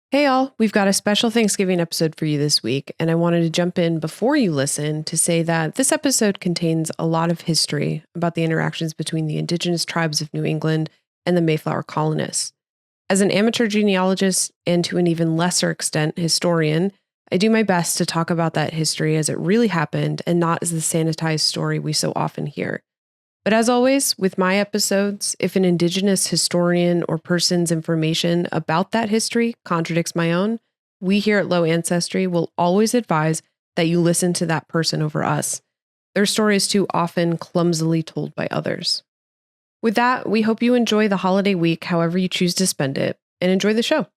Hey all, we've got a special Thanksgiving episode for you this week, and I wanted to jump in before you listen to say that this episode contains a lot of history about the interactions between the indigenous tribes of New England and the Mayflower colonists. As an amateur genealogist and to an even lesser extent historian, I do my best to talk about that history as it really happened and not as the sanitized story we so often hear. But as always, with my episodes, if an Indigenous historian or person's information about that history contradicts my own, we here at Low Ancestry will always advise that you listen to that person over us. Their story is too often clumsily told by others. With that, we hope you enjoy the holiday week however you choose to spend it, and enjoy the show.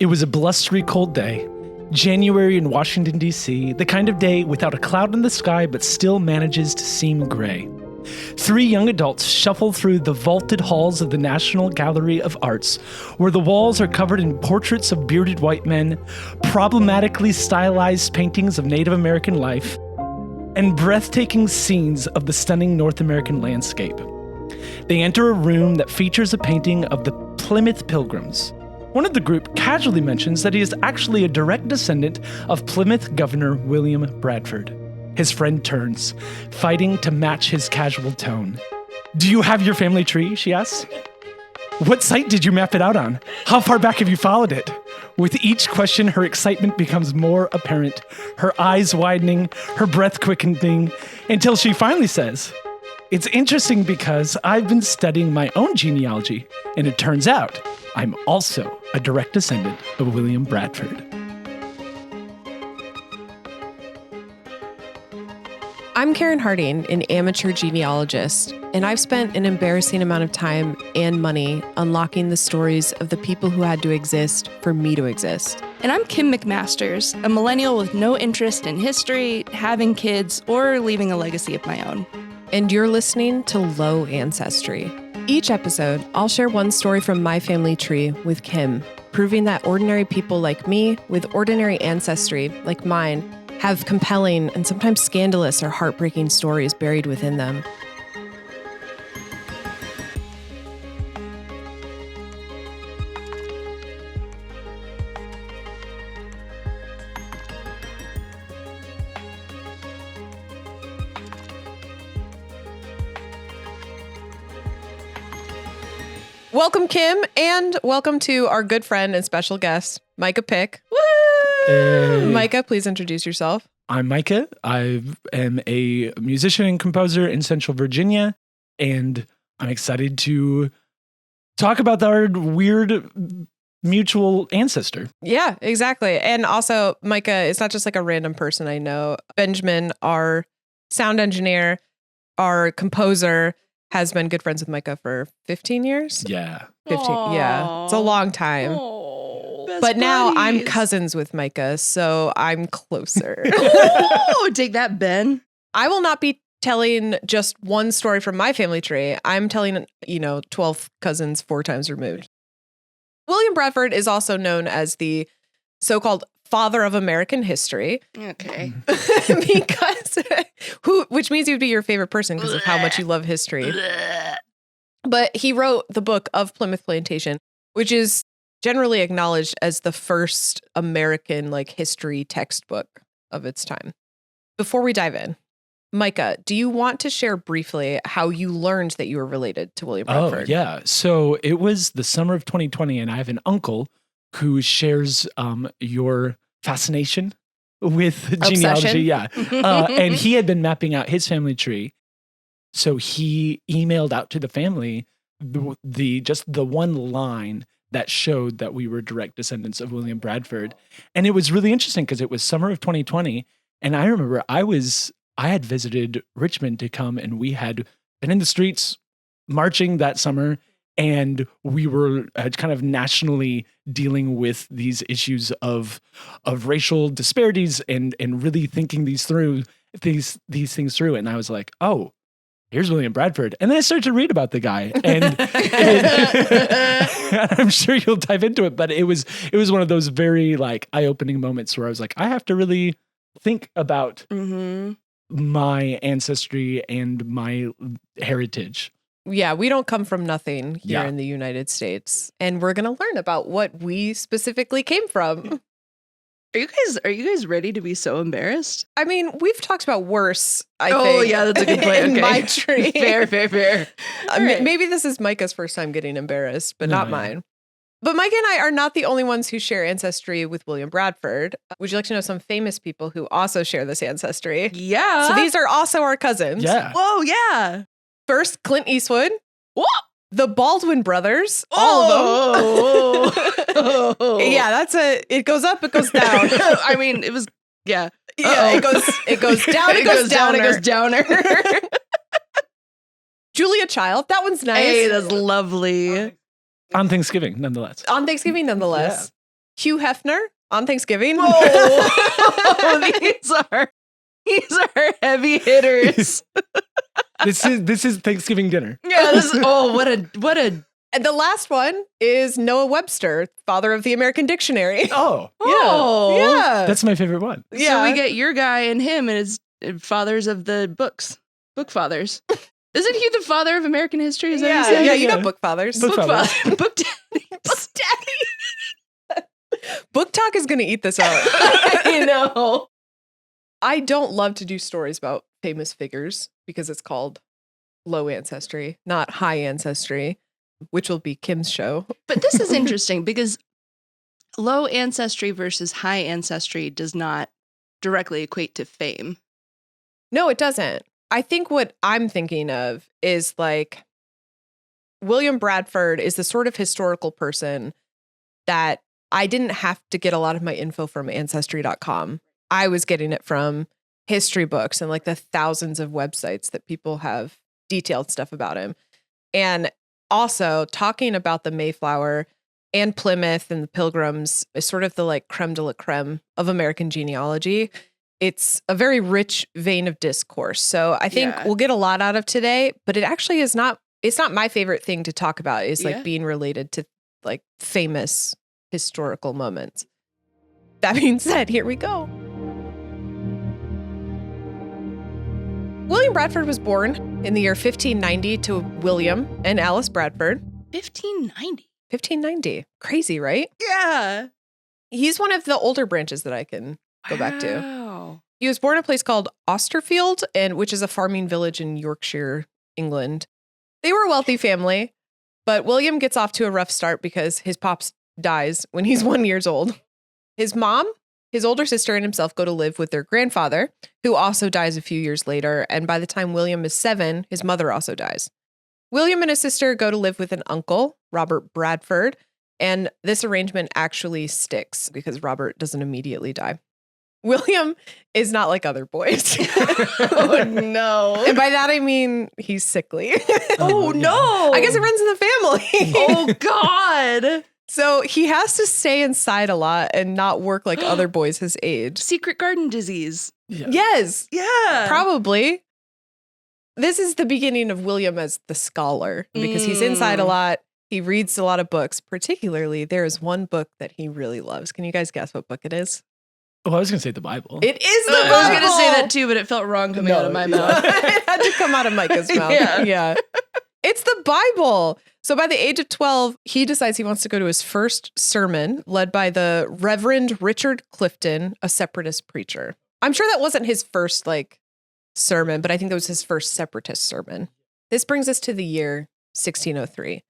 It was a blustery cold day. January in Washington, D.C., the kind of day without a cloud in the sky but still manages to seem gray. Three young adults shuffle through the vaulted halls of the National Gallery of Arts, where the walls are covered in portraits of bearded white men, problematically stylized paintings of Native American life, and breathtaking scenes of the stunning North American landscape. They enter a room that features a painting of the Plymouth Pilgrims. One of the group casually mentions that he is actually a direct descendant of Plymouth Governor William Bradford. His friend turns, fighting to match his casual tone. "Do you have your family tree?" she asks. "What site did you map it out on? How far back have you followed it?" With each question, her excitement becomes more apparent, her eyes widening, her breath quickening, until she finally says, "It's interesting because I've been studying my own genealogy, and it turns out I'm also a direct descendant of William Bradford." I'm Karyn Harding, an amateur genealogist, and I've spent an embarrassing amount of time and money unlocking the stories of the people who had to exist for me to exist. And I'm Kim McMasters, a millennial with no interest in history, having kids, or leaving a legacy of my own. And you're listening to Low Ancestry. Each episode, I'll share one story from my family tree with Kim, proving that ordinary people like me, with ordinary ancestry like mine, have compelling and sometimes scandalous or heartbreaking stories buried within them. Welcome, Kim, and welcome to our good friend and special guest, Micah Pick. Woo! Hey. Micah, please introduce yourself. I'm Micah. I am a musician and composer in Central Virginia, and I'm excited to talk about our weird mutual ancestor. Yeah, exactly. And also, Micah is not just like a random person I know. Benjamin, our sound engineer, our composer, has been good friends with Micah for 15 years. Yeah. 15. Yeah. It's a long time. Aww. But now I'm cousins with Micah, so I'm closer. Oh, take that, Ben. I will not be telling just one story from my family tree. I'm telling, 12 cousins 4 times removed. William Bradford is also known as the so-called father of American history. Okay. Because which means he would be your favorite person because of how much you love history. But he wrote the book of Plymouth Plantation, which is generally acknowledged as the first American history textbook of its time. Before we dive in, Micah, do you want to share briefly how you learned that you were related to William Bradford? Oh, yeah. So it was the summer of 2020, and I have an uncle who shares your fascination with genealogy. Yeah. And he had been mapping out his family tree. So he emailed out to the family the one line that showed that we were direct descendants of William Bradford. And it was really interesting because it was summer of 2020. And I remember I had visited Richmond to come, and we had been in the streets marching that summer. And we were kind of nationally dealing with these issues of racial disparities and really thinking these things through. And I was like, oh, here's William Bradford. And then I started to read about the guy, and I'm sure you'll dive into it, but it was one of those very like eye-opening moments where I was like, I have to really think about my ancestry and my heritage. Yeah, we don't come from nothing here in the United States, and we're going to learn about what we specifically came from. Are you guys ready to be so embarrassed? I mean, we've talked about worse, I think. Oh, yeah, that's a good point. In Okay. my tree. Fair. Right. Maybe this is Micah's first time getting embarrassed, but not Yeah. mine. But Micah and I are not the only ones who share ancestry with William Bradford. Would you like to know some famous people who also share this ancestry? Yeah. So these are also our cousins. Yeah. Whoa, yeah. First, Clint Eastwood. What? The Baldwin brothers. All of them. Yeah, it goes up, it goes down. I mean, it was, yeah. Yeah, it goes down, it goes down, it goes downer. Julia Child, that one's nice. Hey, that's lovely. On Thanksgiving, nonetheless. On Thanksgiving, nonetheless. Hugh Hefner on Thanksgiving. Whoa. These are heavy hitters. This is Thanksgiving dinner. Yeah, what a And the last one is Noah Webster, father of the American Dictionary. Oh, Yeah. that's my favorite one. Yeah. So we get your guy and him and his fathers of the books. Book fathers. Isn't he the father of American history? Is that what you said? Yeah, you got book fathers. Book fathers. Book daddy. Book daddy. Book Talk is going to eat this out. I know. I don't love to do stories about famous figures because it's called low ancestry, not high ancestry, which will be Kim's show. But this is interesting because low ancestry versus high ancestry does not directly equate to fame. No, it doesn't. I think what I'm thinking of is like William Bradford is the sort of historical person that I didn't have to get a lot of my info from ancestry.com. I was getting it from history books and like the thousands of websites that people have detailed stuff about him. And also talking about the Mayflower and Plymouth and the Pilgrims is sort of the like creme de la creme of American genealogy. It's a very rich vein of discourse. So I think we'll get a lot out of today, but it actually is not, it's not my favorite thing to talk about is like being related to like famous historical moments. That being said, here we go. William Bradford was born in the year 1590 to William and Alice Bradford. 1590. 1590. Crazy, right? Yeah. He's one of the older branches that I can go back to. Wow. He was born in a place called Austerfield, which is a farming village in Yorkshire, England. They were a wealthy family, but William gets off to a rough start because his pops dies when he's 1 year old. His mom, his older sister, and himself go to live with their grandfather, who also dies a few years later. And by the time William is 7, his mother also dies. William and his sister go to live with an uncle, Robert Bradford, and this arrangement actually sticks because Robert doesn't immediately die. William is not like other boys. Oh, no. And by that, I mean he's sickly. Oh, no. I guess it runs in the family. Oh, God. So he has to stay inside a lot and not work like other boys his age. Secret garden disease. Yeah. Yes, Yeah. probably. This is the beginning of William as the scholar because he's inside a lot. He reads a lot of books. Particularly, there is one book that he really loves. Can you guys guess what book it is? Oh, I was going to say the Bible. It is the Bible. I was going to say that too, but it felt wrong coming out of my mouth. It had to come out of Micah's mouth. Yeah. It's the Bible. So by the age of 12, he decides he wants to go to his first sermon led by the Reverend Richard Clifton, a separatist preacher. I'm sure that wasn't his first sermon, but I think that was his first separatist sermon. This brings us to the year 1603.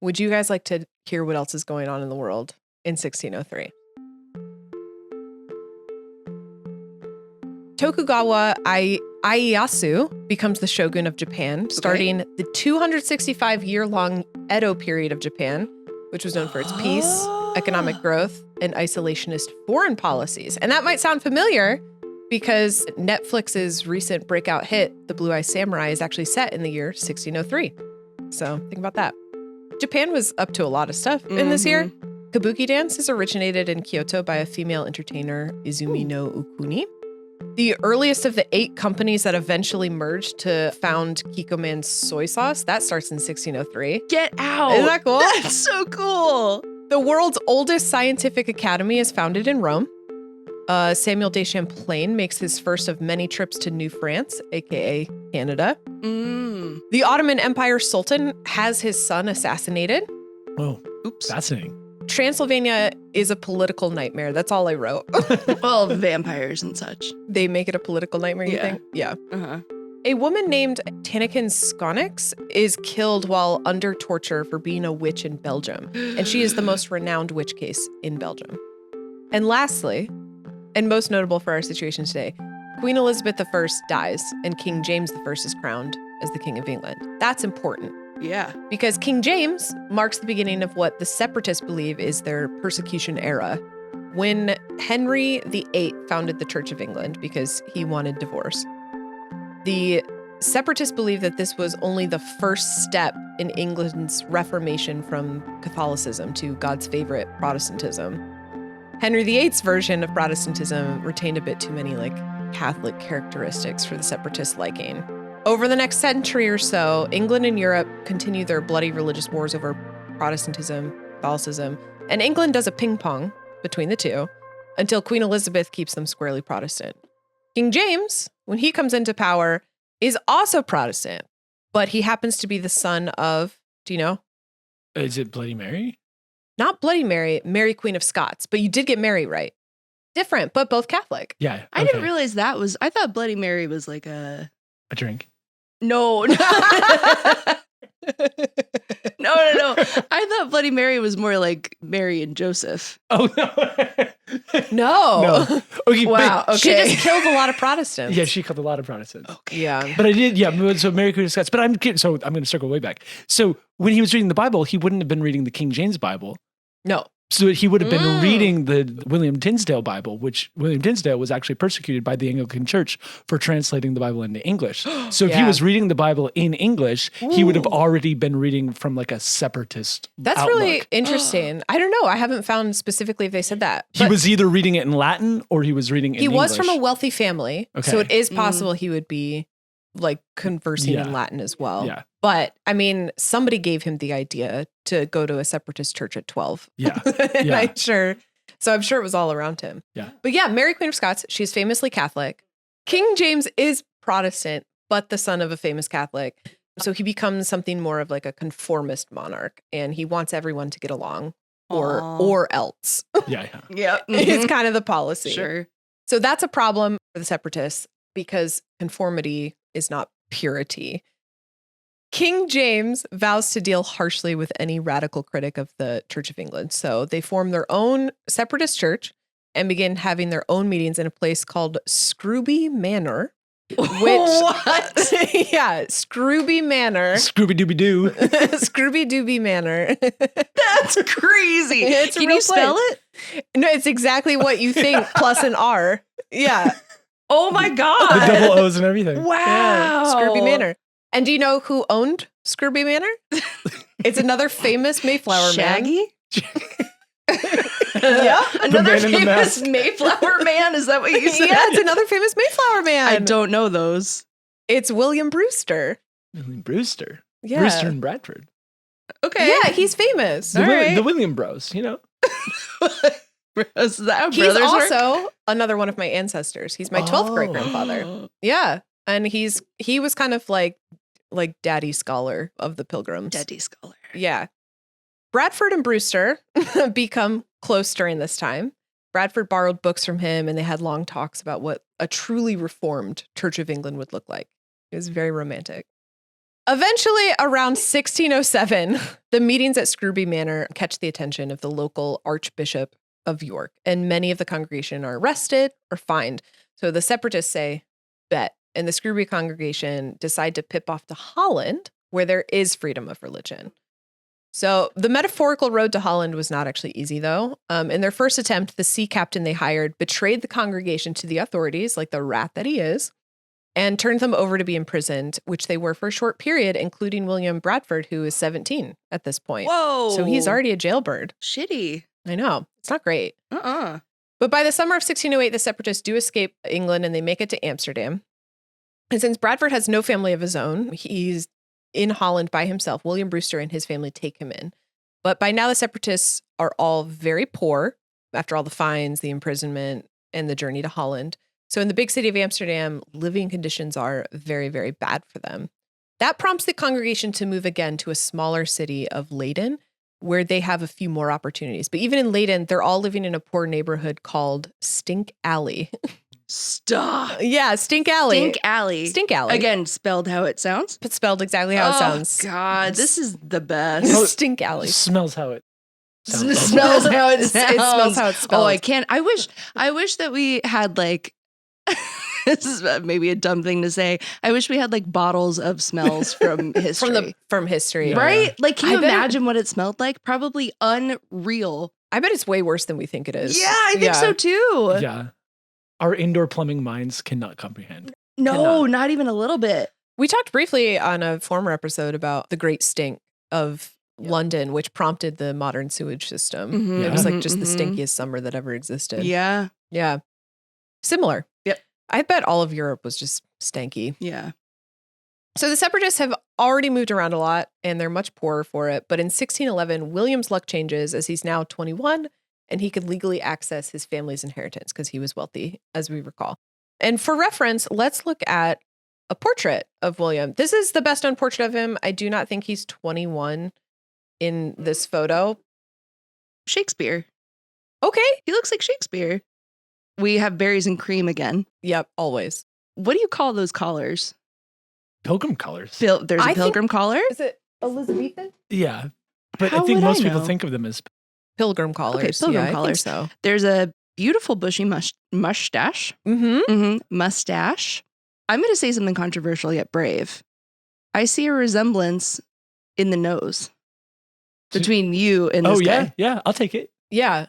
Would you guys like to hear what else is going on in the world in 1603? Tokugawa Ieyasu becomes the shogun of Japan, starting the 265-year-long Edo period of Japan, which was known for its peace, economic growth, and isolationist foreign policies. And that might sound familiar because Netflix's recent breakout hit, The Blue-Eyed Samurai, is actually set in the year 1603. So think about that. Japan was up to a lot of stuff in this year. Kabuki dance is originated in Kyoto by a female entertainer, Izumi no Ukuni. The earliest of the 8 companies that eventually merged to found Kikkoman's soy sauce, that starts in 1603. Get out. Isn't that cool? That's so cool. The world's oldest scientific academy is founded in Rome. Samuel de Champlain makes his first of many trips to New France, aka Canada. The Ottoman Empire Sultan has his son assassinated. Oh, Oops. fascinating. Transylvania is a political nightmare. That's all I wrote. Well, vampires and such. They make it a political nightmare, you Yeah. think? Yeah. Uh-huh. A woman named Tanakin Skonix is killed while under torture for being a witch in Belgium. And she is the most renowned witch case in Belgium. And lastly, and most notable for our situation today, Queen Elizabeth I dies and King James I is crowned as the King of England. That's important Yeah. because King James marks the beginning of what the separatists believe is their persecution era, when Henry VIII founded the Church of England because he wanted divorce. The separatists believe that this was only the first step in England's reformation from Catholicism to God's favorite, Protestantism. Henry VIII's version of Protestantism retained a bit too many Catholic characteristics for the separatists' liking. Over the next century or so, England and Europe continue their bloody religious wars over Protestantism, Catholicism, and England does a ping pong between the two until Queen Elizabeth keeps them squarely Protestant. King James, when he comes into power, is also Protestant, but he happens to be the son of, do you know? Is it Bloody Mary? Not Bloody Mary, Mary Queen of Scots, but you did get Mary right. Different, but both Catholic. Yeah. I didn't realize that was, I thought Bloody Mary was like a drink. No. No. I thought Bloody Mary was more like Mary and Joseph. Oh, no. No. Okay, Wow. but- She Okay. just killed a lot of Protestants. Yeah, she killed a lot of Protestants. Okay. Yeah. But I did, yeah. So Mary Queen of Scots. But I'm kidding. So I'm going to circle way back. So when he was reading the Bible, he wouldn't have been reading the King James Bible. No. So he would have been reading the William Tinsdale Bible, which William Tinsdale was actually persecuted by the Anglican Church for translating the Bible into English. So if he Yeah. was reading the Bible in English, he would have already been reading from a separatist That's outlook. really interesting. I don't know. I haven't found specifically if they said that. He but was either reading it in Latin or he was reading it in he English. was from a wealthy family. So Okay. it is possible he would be conversing Yeah. in Latin as well. Yeah. But I mean, somebody gave him the idea to go to a separatist church at 12. Yeah. And Yeah. I'm sure it was all around him. Yeah. But yeah, Mary Queen of Scots, she's famously Catholic. King James is Protestant, but the son of a famous Catholic. So he becomes something more of a conformist monarch, and he wants everyone to get along or else. Yeah. Yep. It's kind of the policy. Sure. So that's a problem for the separatists because conformity is not purity. King James vows to deal harshly with any radical critic of the Church of England. So they form their own separatist church and begin having their own meetings in a place called Scrooby Manor. Which, What? Yeah, Scrooby Manor. Scooby Dooby Doo. Scrooby Dooby Manor. That's crazy. It's a Can real you spell place. it? No, it's exactly what you think, plus an R. Yeah. Oh my The God. double O's and everything. Wow. Yeah, Scrooby Manor. And do you know who owned Scrooby Manor? It's another famous Mayflower man. Shaggy? Yeah. Another man in the famous mask. Mayflower man? Is that what you said? Yeah, it's another famous Mayflower man. I don't know those. It's William Brewster. Brewster. Yeah. Brewster and Bradford. Okay. Yeah, he's famous. The, All right. the William Bros, Is that how He's brothers work? also another one of my ancestors. He's my 12th great-grandfather. Yeah. And he was kind of like daddy scholar of the Pilgrims. Daddy scholar. Yeah. Bradford and Brewster become close during this time. Bradford borrowed books from him and they had long talks about what a truly reformed Church of England would look like. It was very romantic. Eventually, around 1607, the meetings at Scrooby Manor catch the attention of the local Archbishop of York, and many of the congregation are arrested or fined. So the separatists say, bet, and the Scrooby congregation decide to pip off to Holland, where there is freedom of religion. So the metaphorical road to Holland was not actually easy, though. In their first attempt, the sea captain they hired betrayed the congregation to the authorities, like the rat that he is, and turned them over to be imprisoned, which they were for a short period, including William Bradford, who is 17 at this point. Whoa. So he's already a jailbird. shitty. I know. It's not great. But by the summer of 1608, the separatists do escape England and they make it to Amsterdam. And since Bradford has no family of his own, he's in Holland by himself. William Brewster and his family take him in. But by now, the separatists are all very poor after all the fines, the imprisonment, and the journey to Holland. So in the big city of Amsterdam, living conditions are very, very bad for them. That prompts the congregation to move again to a smaller city of Leyden, where they have a few more opportunities. But even in Leyden, they're all living in a poor neighborhood called Stink Alley. Stop. Yeah, Stink Alley. Stink Alley. Stink Alley. Again, spelled how it sounds. But spelled exactly how it sounds. Oh, God. This is the best. Stink Alley. Smells how it sounds. Smells how it sounds. It smells how it's spelled. Oh, I can't. I wish that we had like, this is maybe a dumb thing to say. I wish we had like bottles of smells from history. From history. Yeah. Right? Like, can you bet imagine what it smelled like? Probably unreal. I bet it's way worse than we think it is. Yeah, I think so too. Yeah. Our indoor plumbing minds cannot comprehend. No, Cannot. not even a little bit. We talked briefly on a former episode about the great stink of London, which prompted the modern sewage system. Mhm, It was like mhm, just the mhm. stinkiest summer that ever existed. Yeah. Yeah. Similar. Yep. I bet all of Europe was just stanky. Yeah. So the separatists have already moved around a lot and they're much poorer for it. But in 1611, William's luck changes as he's now 21 and he could legally access his family's inheritance because he was wealthy, as we recall. And for reference, let's look at a portrait of William. This is the best known portrait of him. I do not think he's 21 in this photo. Shakespeare. Okay. He looks like Shakespeare. We have berries and cream again. Yep, always. What do you call those collars? Pilgrim colors. There's I a pilgrim collar? Is it Elizabethan? Yeah. But How I think would most I people know? think of them as Pilgrim collars. Pilgrim yeah, collars. I think so. There's a beautiful bushy mustache. Mm-hmm. Mustache. I'm going to say something controversial yet brave. I see a resemblance in the nose between you and this guy. Yeah, I'll take it. Yeah.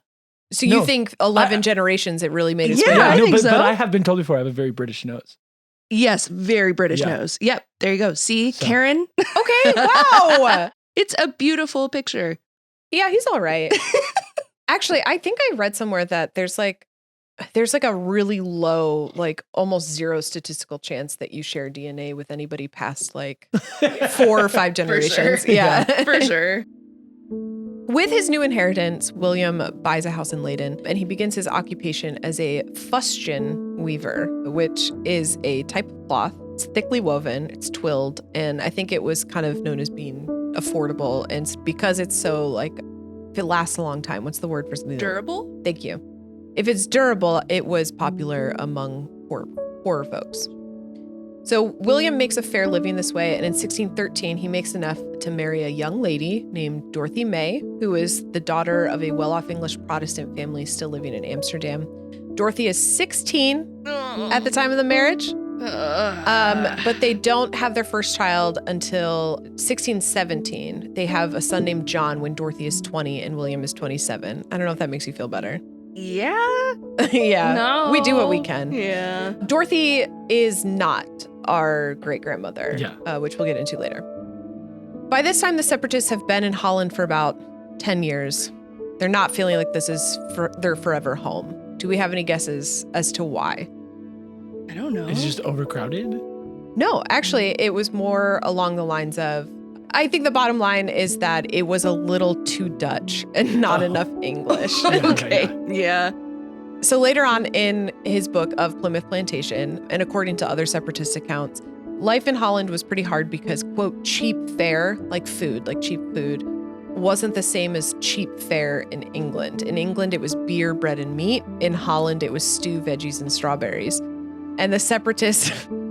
So No, you think 11 generations it really made its Yeah, way I out? think so. but I have been told before I have a very British nose. Yes, very British Yeah. nose. Yep, there you go. See, So- Karyn? Okay, wow. It's a beautiful picture. Yeah, he's all right. Actually, I think I read somewhere that there's like a really low, like almost zero statistical chance that you share DNA with anybody past like 4 or 5 generations. sure. Yeah. For sure. With his new inheritance, William buys a house in Leyden and he begins his occupation as a fustian weaver, which is a type of cloth. It's thickly woven, it's twilled, and I think it was kind of known as being affordable. And because it's so like, if it lasts a long time, what's the word for something? Durable? Thank you. If it's durable, it was popular among poorer folks. So William makes a fair living this way, and in 1613, he makes enough to marry a young lady named Dorothy May, who is the daughter of a well-off English Protestant family still living in Amsterdam. Dorothy is 16 at the time of the marriage, but they don't have their first child until 1617. They have a son named John when Dorothy is 20 and William is 27. I don't know if that makes you feel better. Yeah? Yeah, No. we do what we can. Yeah. Dorothy is not our great-grandmother, which we'll get into later. By this time, the separatists have been in Holland for about 10 years. They're not feeling like this is their forever home. Do we have any guesses as to why? I don't know. It's just overcrowded. No, actually, it was more along the lines of, I think the bottom line is that it was a little too Dutch and not enough English. Okay. Yeah. So later on in his book of Plymouth Plantation, and according to other separatist accounts, life in Holland was pretty hard because, quote, cheap fare, like cheap food, wasn't the same as cheap fare in England. In England, it was beer, bread, and meat. In Holland, it was stew, veggies, and strawberries. And the separatists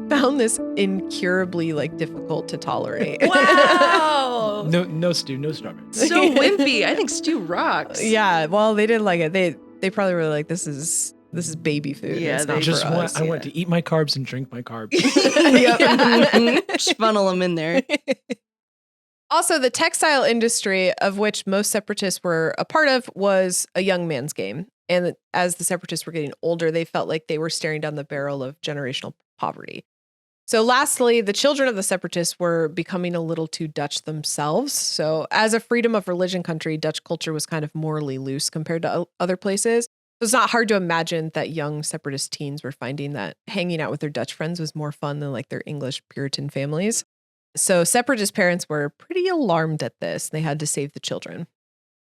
found this incurably difficult to tolerate. Wow. No stew, no strawberries. So wimpy. I think stew rocks. Yeah, well, they didn't like it. They probably were like, this is baby food. Yeah, It's they not Just for us. I want to eat my carbs and drink my carbs. Just funnel them in there. Also, the textile industry, of which most separatists were a part of, was a young man's game. And as the separatists were getting older, they felt like they were staring down the barrel of generational poverty. So lastly, the children of the separatists were becoming a little too Dutch themselves. So as a freedom of religion country, Dutch culture was kind of morally loose compared to other places. So it's not hard to imagine that young separatist teens were finding that hanging out with their Dutch friends was more fun than like their English Puritan families. So separatist parents were pretty alarmed at this. They had to save the children.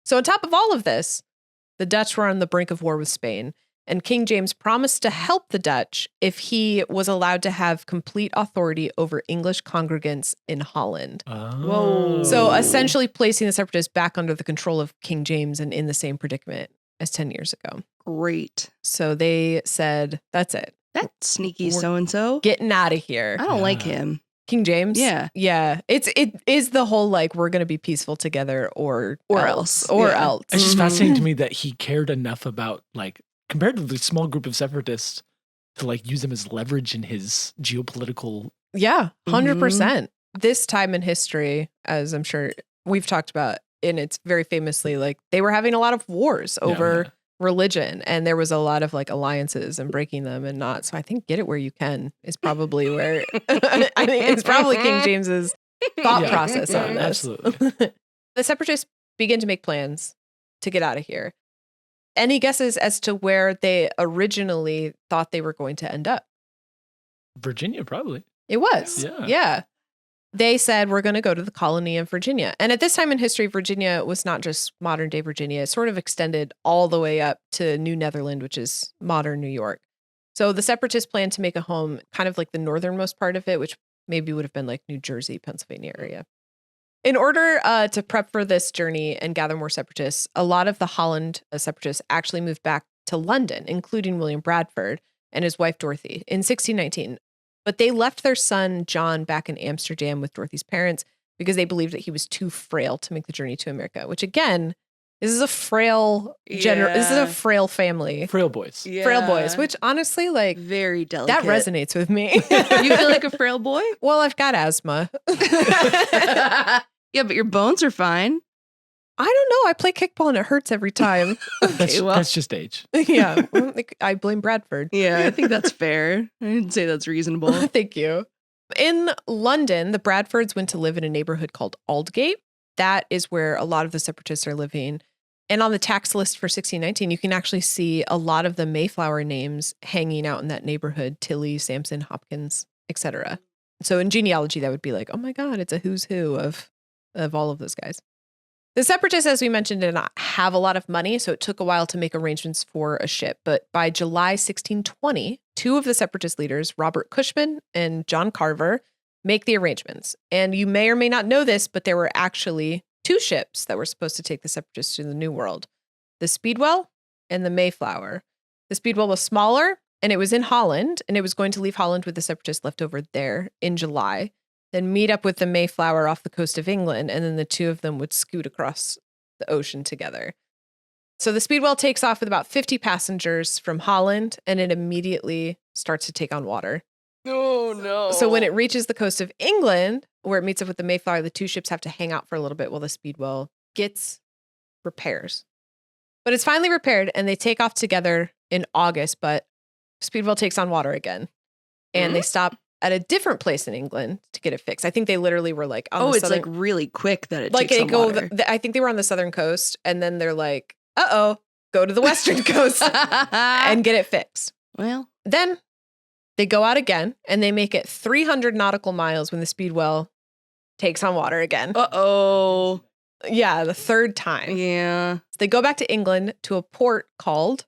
So on top of all of this, the Dutch were on the brink of war with Spain, and King James promised to help the Dutch if he was allowed to have complete authority over English congregants in Holland. Whoa. So essentially placing the separatists back under the control of King James and in the same predicament as 10 years ago. Great. So they said, that's it. That sneaky We're so-and-so. Getting out of here. I don't like him. King James? Yeah. Yeah. It is the whole like, we're going to be peaceful together or else. It's just fascinating to me that he cared enough about like, compared to the small group of separatists, to like use them as leverage in his geopolitical. Yeah, 100%. This time in history, as I'm sure we've talked about, and it's very famously like they were having a lot of wars over religion, and there was a lot of like alliances and breaking them and not. So I think get it where you can is probably where I think it's probably King James's thought process on this. Absolutely. The separatists begin to make plans to get out of here. Any guesses as to where they originally thought they were going to end up? Virginia, probably. It was. Yeah. They said, we're going to go to the colony of Virginia. And at this time in history, Virginia was not just modern day Virginia. It sort of extended all the way up to New Netherland, which is modern New York. So the separatists planned to make a home kind of like the northernmost part of it, which maybe would have been like New Jersey, Pennsylvania area. In order to prep for this journey and gather more separatists, a lot of the Holland separatists actually moved back to London, including William Bradford and his wife Dorothy in 1619. But they left their son John back in Amsterdam with Dorothy's parents because they believed that he was too frail to make the journey to America, which again, this is a frail this is a frail family. Frail boys. Yeah. Frail boys, which honestly, like, very delicate. that resonates with me. You feel like a frail boy? Well, I've got asthma. Yeah, but your bones are fine. I don't know. I play kickball and it hurts every time. That's just age. Yeah. I blame Bradford. Yeah, I think that's fair. I'd say that's reasonable. Thank you. In London, the Bradfords went to live in a neighborhood called Aldgate. That is where a lot of the separatists are living. And on the tax list for 1619, you can actually see a lot of the Mayflower names hanging out in that neighborhood: Tilly, Sampson, Hopkins, etc. So in genealogy, that would be like, oh my God, it's a who's who of all of those guys. The separatists, as we mentioned, did not have a lot of money, so it took a while to make arrangements for a ship. But by July 1620, two of the separatist leaders, Robert Cushman and John Carver, make the arrangements. And you may or may not know this, but there were actually two ships that were supposed to take the separatists to the New World: the Speedwell and the Mayflower. The Speedwell was smaller, and it was in Holland, and it was going to leave Holland with the separatists left over there in July, then meet up with the Mayflower off the coast of England, and then the two of them would scoot across the ocean together. So the Speedwell takes off with about 50 passengers from Holland, and it immediately starts to take on water. Oh, no. So when it reaches the coast of England, where it meets up with the Mayflower, the two ships have to hang out for a little bit while the Speedwell gets repairs. But it's finally repaired, and they take off together in August, but Speedwell takes on water again. And they stop at a different place in England to get it fixed. I think they literally were like on the southern... it's like really quick that it like takes on water. I think they were on the southern coast, and then they're like, go to the western coast and get it fixed. Well, then they go out again, and they make it 300 nautical miles when the Speedwell takes on water again. Uh-oh. Yeah, the third time. Yeah. So they go back to England to a port called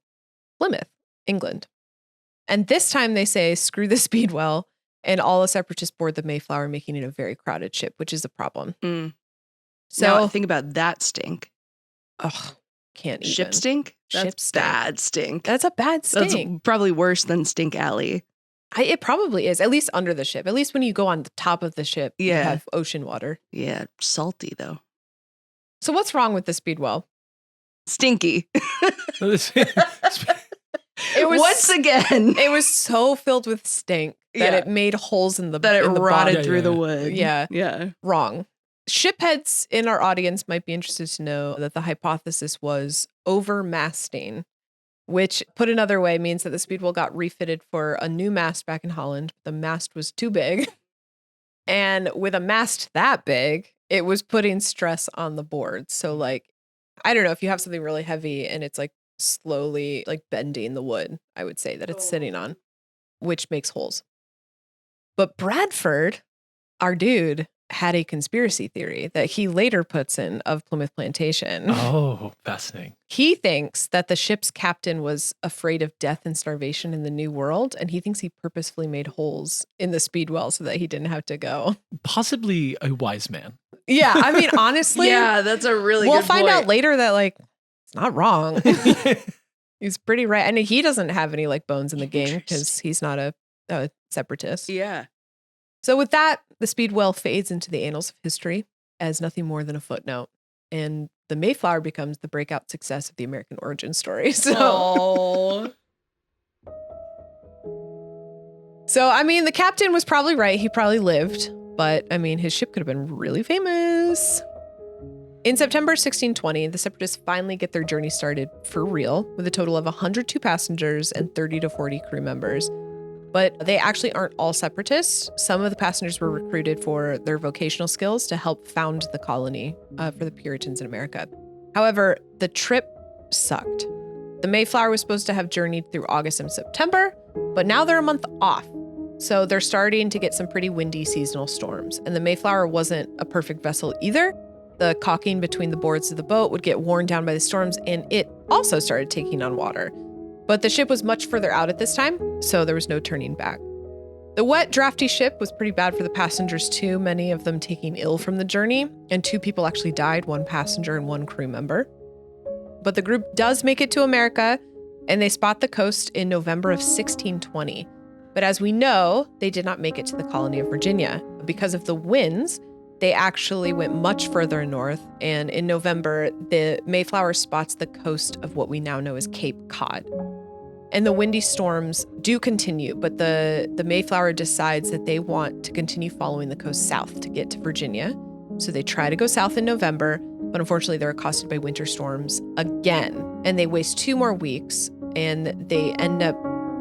Plymouth, England. And this time they say, screw the Speedwell, and all the separatists board the Mayflower, making it a very crowded ship, which is a problem. So now think about that stink. Ugh, can't even. Ship stink? That's Ship stink. bad stink. That's a bad stink. That's probably worse than Stink Alley. It probably is, at least under the ship. At least when you go on the top of the ship, you Yeah. have ocean water. Yeah, salty though. So what's wrong with the Speedwell? Stinky. It was Once again. It was so filled with stink that it made holes in the that it in the rotted bottom. through the wood. Yeah. Yeah. Wrong. Shipheads in our audience might be interested to know that the hypothesis was overmasting, which, put another way, means that the Speedwell got refitted for a new mast back in Holland. The mast was too big. And with a mast that big, it was putting stress on the boards. So, like, I don't know, if you have something really heavy and it's like slowly like bending the wood, I would say, that it's sitting on, which makes holes. But Bradford, our dude, had a conspiracy theory that he later puts in of Plymouth Plantation. Oh, fascinating. He thinks that the ship's captain was afraid of death and starvation in the New World, and he thinks he purposefully made holes in the speedwell so that he didn't have to go. Possibly a wise man. Yeah, I mean, honestly, Yeah, that's a really we'll good find point. out later that like it's not wrong. He's pretty right, and he doesn't have any like bones in the game because he's not a separatist. Yeah. So with that, the speedwell fades into the annals of history as nothing more than a footnote, and the Mayflower becomes the breakout success of the American origin story. So, so I mean, the captain was probably right. He probably lived, but I mean, his ship could have been really famous. In September 1620, the separatists finally get their journey started for real with a total of 102 passengers and 30 to 40 crew members. But they actually aren't all separatists. Some of the passengers were recruited for their vocational skills to help found the colony for the Puritans in America. However, the trip sucked. The Mayflower was supposed to have journeyed through August and September, but now they're a month off. So they're starting to get some pretty windy seasonal storms. And the Mayflower wasn't a perfect vessel either. The caulking between the boards of the boat would get worn down by the storms, and it also started taking on water. But the ship was much further out at this time, so there was no turning back. The wet, drafty ship was pretty bad for the passengers too, many of them taking ill from the journey, and 2 people actually died, 1 passenger and 1 crew member. But the group does make it to America, and they spot the coast in November of 1620. But as we know, they did not make it to the colony of Virginia. Because of the winds, they actually went much further north, and in November, the Mayflower spots the coast of what we now know as Cape Cod. And the windy storms do continue, but the Mayflower decides that they want to continue following the coast south to get to Virginia. So they try to go south in November, but unfortunately they're accosted by winter storms again. And they waste 2 more weeks, and they end up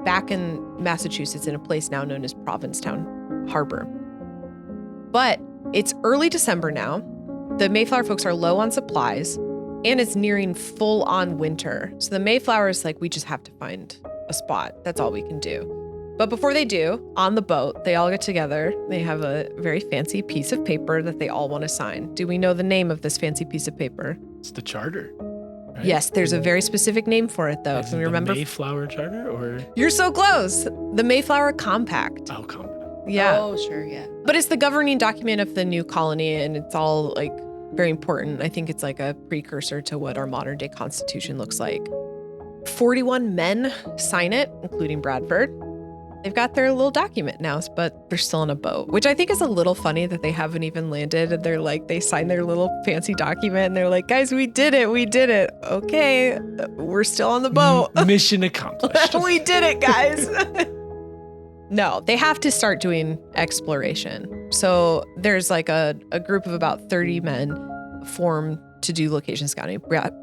back in Massachusetts in a place now known as Provincetown Harbor. But it's early December now. The Mayflower folks are low on supplies, and it's nearing full-on winter. So the Mayflower is like, we just have to find a spot. That's all we can do. But before they do, on the boat, they all get together. They have a very fancy piece of paper that they all want to sign. Do we know the name of this fancy piece of paper? It's the charter. Right? Yes, there's a very specific name for it, though. Can we remember? The Mayflower Charter, or? You're so close. The Mayflower Compact. Oh, Compact. Yeah. Oh, sure, yeah. But it's the governing document of the new colony, and it's all like very important. I think it's like a precursor to what our modern day constitution looks like. 41 men sign it, including Bradford. They've got their little document now, but they're still on a boat, which I think is a little funny that they haven't even landed. And they're like, they signed their little fancy document and they're like, guys, we did it. We did it. Okay. We're still on the boat. Mission accomplished. We did it, guys. No, they have to start doing exploration. So there's like a group of about 30 men formed to do location scouting.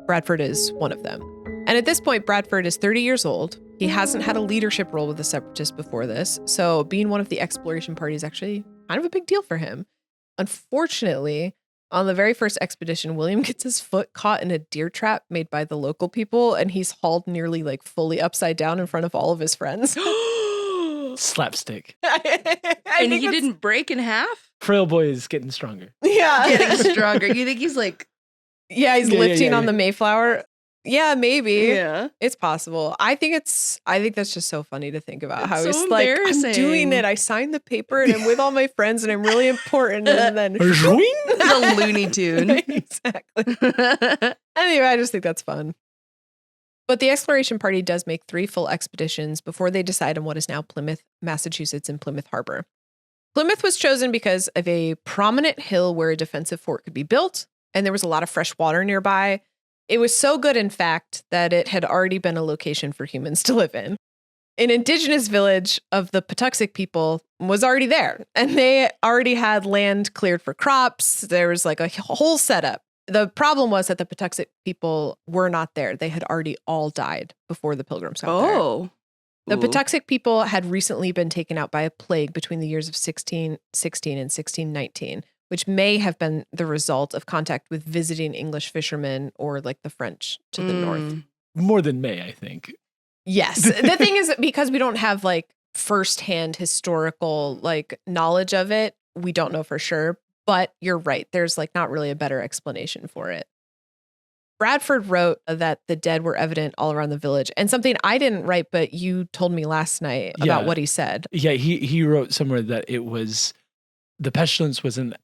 Bradford is one of them. And at this point, Bradford is 30 years old. He hasn't had a leadership role with the Separatists before this. So being one of the exploration party is actually kind of a big deal for him. Unfortunately, on the very first expedition, William gets his foot caught in a deer trap made by the local people, and he's hauled nearly like fully upside down in front of all of his friends. Slapstick. And he didn't break in half? Frail boy is getting stronger. Yeah. Getting stronger. You think he's like... Yeah, he's lifting on the Mayflower. Yeah, maybe. Yeah. It's possible. I think that's just so funny to think about how It's he's so like, I'm embarrassing. doing it. I signed the paper and I'm with all my friends and I'm really important. And then It's a Looney Tune. Exactly. Anyway, I just think that's fun. But the exploration party does make 3 full expeditions before they decide on what is now Plymouth, Massachusetts, and Plymouth Harbor. Plymouth was chosen because of a prominent hill where a defensive fort could be built, and there was a lot of fresh water nearby. It was so good, in fact, that it had already been a location for humans to live in. An indigenous village of the Patuxent people was already there, and they already had land cleared for crops. There was like a whole setup. The problem was that the Patuxent people were not there. They had already all died before the Pilgrims got there. Oh. The Ooh. Patuxent people had recently been taken out by a plague between the years of 1616 and 1619, which may have been the result of contact with visiting English fishermen or like the French to the north. more than May, I think. Yes. The thing is, because we don't have like firsthand historical like knowledge of it, we don't know for sure. But you're right. There's like not really a better explanation for it. Bradford wrote that the dead were evident all around the village. And something I didn't write, but you told me last night about what he said. Yeah, he wrote somewhere that it was, the pestilence was an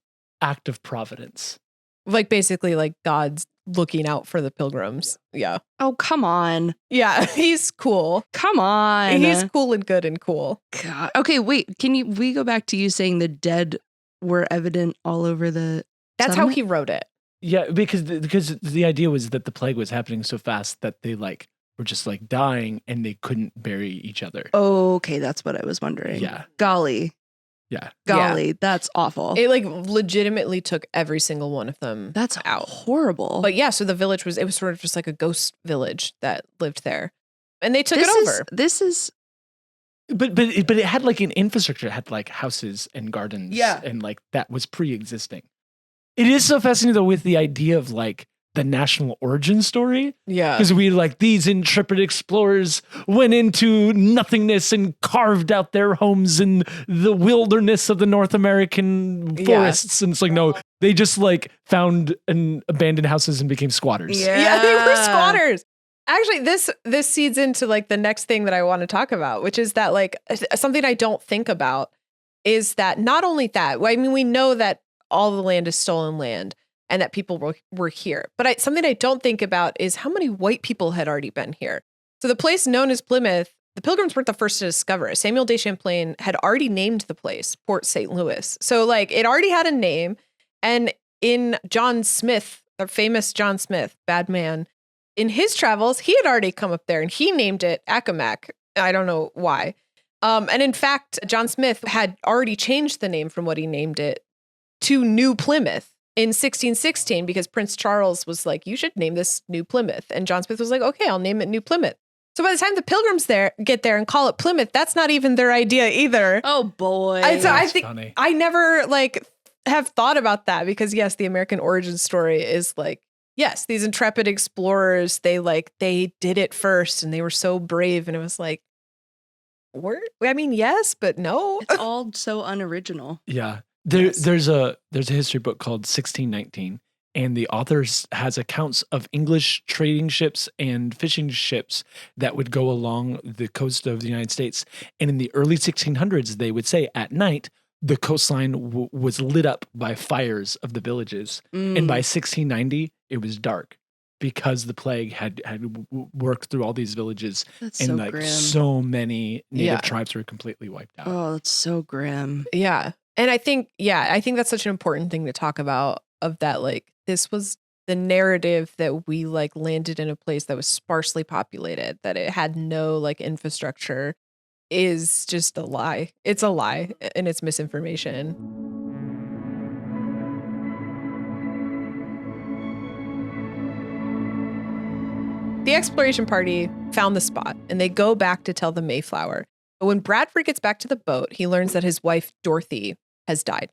act of providence. Like basically like God's looking out for the pilgrims. Yeah. Oh, come on. Yeah, he's cool. Come on. He's cool and good and cool. God. Okay, wait. We go back to you saying the dead were evident all over the That's settlement? how he wrote it. Yeah, because the idea was that the plague was happening so fast that they like were just like dying and they couldn't bury each other. Oh, okay, that's what I was wondering. Yeah. Golly. Yeah. Golly, that's awful. It like legitimately took every single one of them That's out. horrible. But yeah, so the village was sort of just like a ghost village that lived there. And they took this it over. This is But it had like an infrastructure. It had like houses and gardens. Yeah. And like that was pre-existing. It is so fascinating though with the idea of like the national origin story. Yeah. Because we like these intrepid explorers went into nothingness and carved out their homes in the wilderness of the North American forests. And it's like, no, they just like found abandoned houses and became squatters. Yeah, they were squatters. Actually, this seeds into like the next thing that I want to talk about, which is that like something I don't think about is that not only that, I mean, we know that all the land is stolen land and that people were here. But something I don't think about is how many white people had already been here. So the place known as Plymouth, the Pilgrims weren't the first to discover it. Samuel de Champlain had already named the place Port St. Louis. So like it already had a name. And in John Smith, the famous John Smith, bad man, in his travels, he had already come up there and he named it Accomac. I don't know why. And in fact, John Smith had already changed the name from what he named it to New Plymouth in 1616 because Prince Charles was like, you should name this New Plymouth. And John Smith was like, okay, I'll name it New Plymouth. So by the time the Pilgrims get there and call it Plymouth, that's not even their idea either. Oh boy. So I think funny. I never like have thought about that because yes, the American origin story is like, yes, these intrepid explorers, they did it first and they were so brave. And it was like, yes, but no. It's all so unoriginal. Yeah. Yes. There's a history book called 1619, and the author has accounts of English trading ships and fishing ships that would go along the coast of the United States. And in the early 1600s, they would say at night, the coastline was lit up by fires of the villages. And by 1690, it was dark because the plague had worked through all these villages. That's and so like grim. so many native tribes were completely wiped out. Oh, that's so grim. Yeah. And I think that's such an important thing to talk about of that, like, this was the narrative that we like landed in a place that was sparsely populated, that it had no like infrastructure is just a lie. It's a lie and it's misinformation. The exploration party found the spot and they go back to tell the Mayflower. But when Bradford gets back to the boat, he learns that his wife, Dorothy, has died.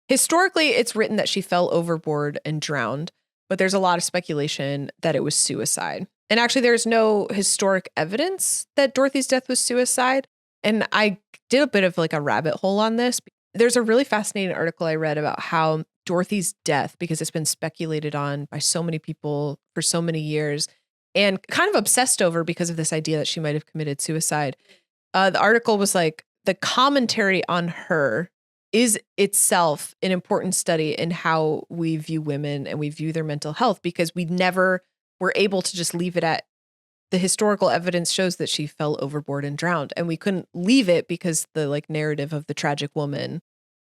Historically, it's written that she fell overboard and drowned, but there's a lot of speculation that it was suicide. And actually, there's no historic evidence that Dorothy's death was suicide. And I did a bit of like a rabbit hole on this. There's a really fascinating article I read about how Dorothy's death, because it's been speculated on by so many people for so many years and kind of obsessed over because of this idea that she might have committed suicide. The article was like, the commentary on her is itself an important study in how we view women and we view their mental health, because we never were able to just leave it at the historical evidence shows that she fell overboard and drowned. And we couldn't leave it because the like narrative of the tragic woman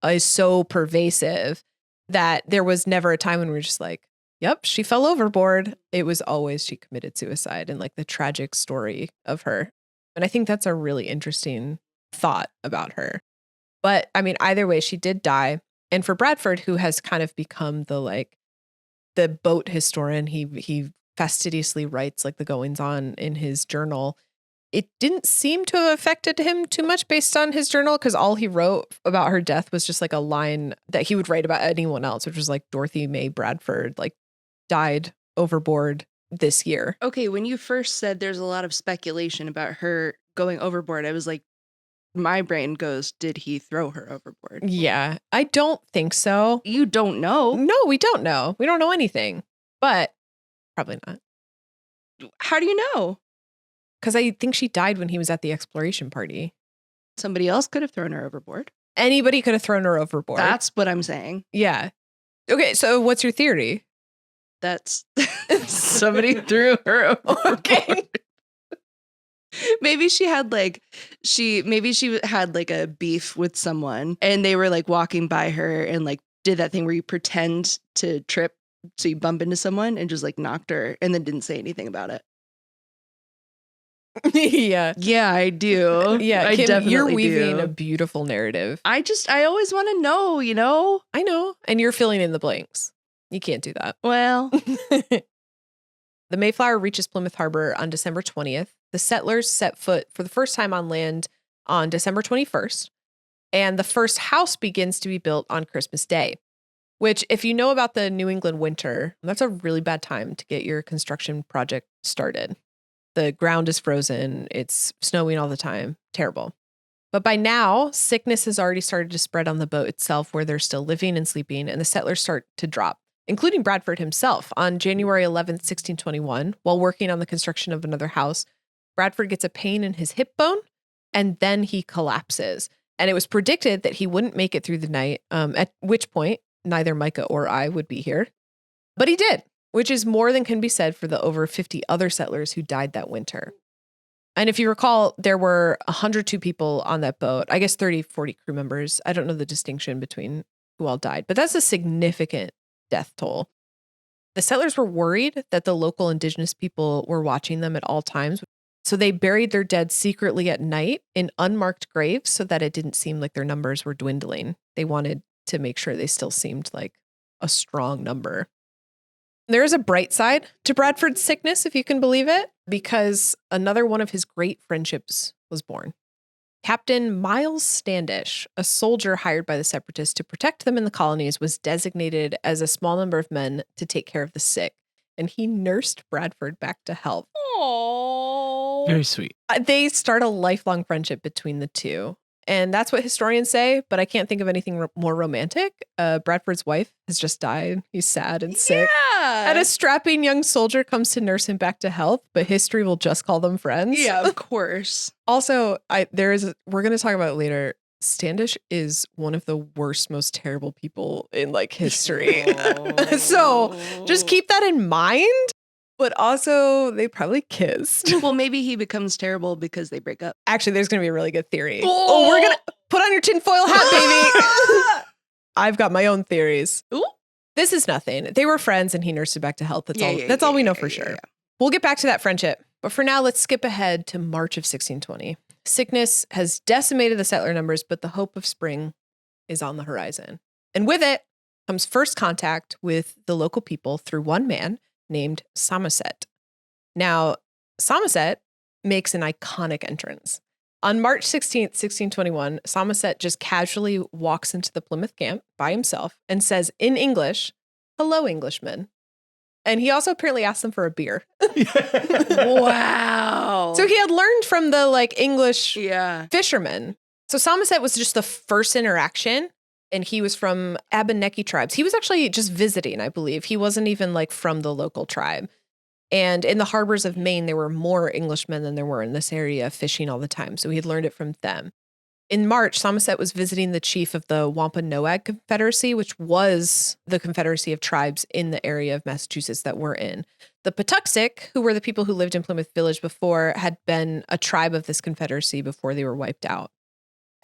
is so pervasive that there was never a time when we were just like, yep, she fell overboard. It was always she committed suicide and like the tragic story of her. And I think that's a really interesting thought about her. But I mean, either way, she did die. And for Bradford, who has kind of become the boat historian, he fastidiously writes like the goings on in his journal. It didn't seem to have affected him too much based on his journal, because all he wrote about her death was just like a line that he would write about anyone else, which was like Dorothy May Bradford, like died overboard this year. Okay, when you first said there's a lot of speculation about her going overboard, I was like, my brain goes, did he throw her overboard? Yeah, I don't think so. You don't know. No, we don't know. We don't know anything, but probably not. How do you know? Because I think she died when he was at the exploration party. Somebody else could have thrown her overboard. Anybody could have thrown her overboard. That's what I'm saying. Yeah. Okay, so what's your theory? That's somebody threw her overboard. Okay. Maybe she had like a beef with someone and they were like walking by her and like did that thing where you pretend to trip so you bump into someone and just like knocked her and then didn't say anything about it. Yeah. Yeah, I do. Yeah, I Kim, definitely you're weaving do. a beautiful narrative. I always want to know, you know? I know. And you're filling in the blanks. You can't do that. Well, The Mayflower reaches Plymouth Harbor on December 20th. The settlers set foot for the first time on land on December 21st. And the first house begins to be built on Christmas Day, which, if you know about the New England winter, that's a really bad time to get your construction project started. The ground is frozen. It's snowing all the time. Terrible. But by now, sickness has already started to spread on the boat itself where they're still living and sleeping, and the settlers start to drop, including Bradford himself. On January 11th, 1621, while working on the construction of another house, Bradford gets a pain in his hip bone, and then he collapses. And it was predicted that he wouldn't make it through the night, at which point neither Micah or I would be here. But he did, which is more than can be said for the over 50 other settlers who died that winter. And if you recall, there were 102 people on that boat. I guess 30, 40 crew members. I don't know the distinction between who all died, but that's a significant death toll. The settlers were worried that the local indigenous people were watching them at all times. So they buried their dead secretly at night in unmarked graves so that it didn't seem like their numbers were dwindling. They wanted to make sure they still seemed like a strong number. There is a bright side to Bradford's sickness, if you can believe it, because another one of his great friendships was born. Captain Miles Standish, a soldier hired by the separatists to protect them in the colonies, was designated as a small number of men to take care of the sick, and he nursed Bradford back to health. aww. Very sweet. They start a lifelong friendship between the two. And that's what historians say, but I can't think of anything more romantic. Bradford's wife has just died. He's sad and sick. Yeah. And a strapping young soldier comes to nurse him back to health, but history will just call them friends. Yeah, of course. Also, we're going to talk about it later. Standish is one of the worst, most terrible people in like history. So just keep that in mind. But also, they probably kissed. Well, maybe he becomes terrible because they break up. Actually, there's going to be a really good theory. Oh, we're going to put on your tinfoil hat, baby. I've got my own theories. Ooh. This is nothing. They were friends and he nursed her back to health. That's all we know for sure. Yeah. We'll get back to that friendship. But for now, let's skip ahead to March of 1620. Sickness has decimated the settler numbers, but the hope of spring is on the horizon. And with it comes first contact with the local people through one man named Samoset. Now, Samoset makes an iconic entrance. On March 16th, 1621, Samoset just casually walks into the Plymouth camp by himself and says in English, "Hello, Englishmen." And he also apparently asked them for a beer. Wow. So he had learned from the like English fishermen. So Samoset was just the first interaction. And he was from Abenaki tribes. He was actually just visiting, I believe. He wasn't even like from the local tribe. And in the harbors of Maine, there were more Englishmen than there were in this area fishing all the time. So he had learned it from them. In March, Samoset was visiting the chief of the Wampanoag Confederacy, which was the confederacy of tribes in the area of Massachusetts that we're in. The Patuxet, who were the people who lived in Plymouth Village before, had been a tribe of this confederacy before they were wiped out.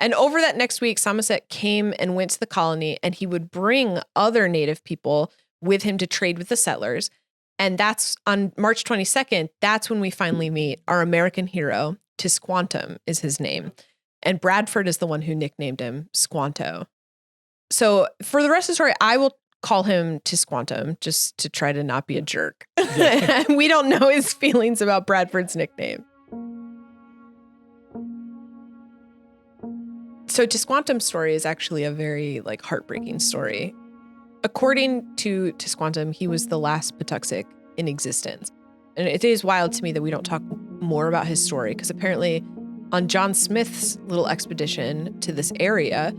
And over that next week, Samoset came and went to the colony, and he would bring other native people with him to trade with the settlers. And that's on March 22nd, that's when we finally meet our American hero. Tisquantum is his name. And Bradford is the one who nicknamed him Squanto. So for the rest of the story, I will call him Tisquantum just to try to not be a jerk. We don't know his feelings about Bradford's nickname. So Tisquantum's story is actually a very like heartbreaking story. According to Tisquantum, he was the last Patuxet in existence. And it is wild to me that we don't talk more about his story, because apparently on John Smith's little expedition to this area,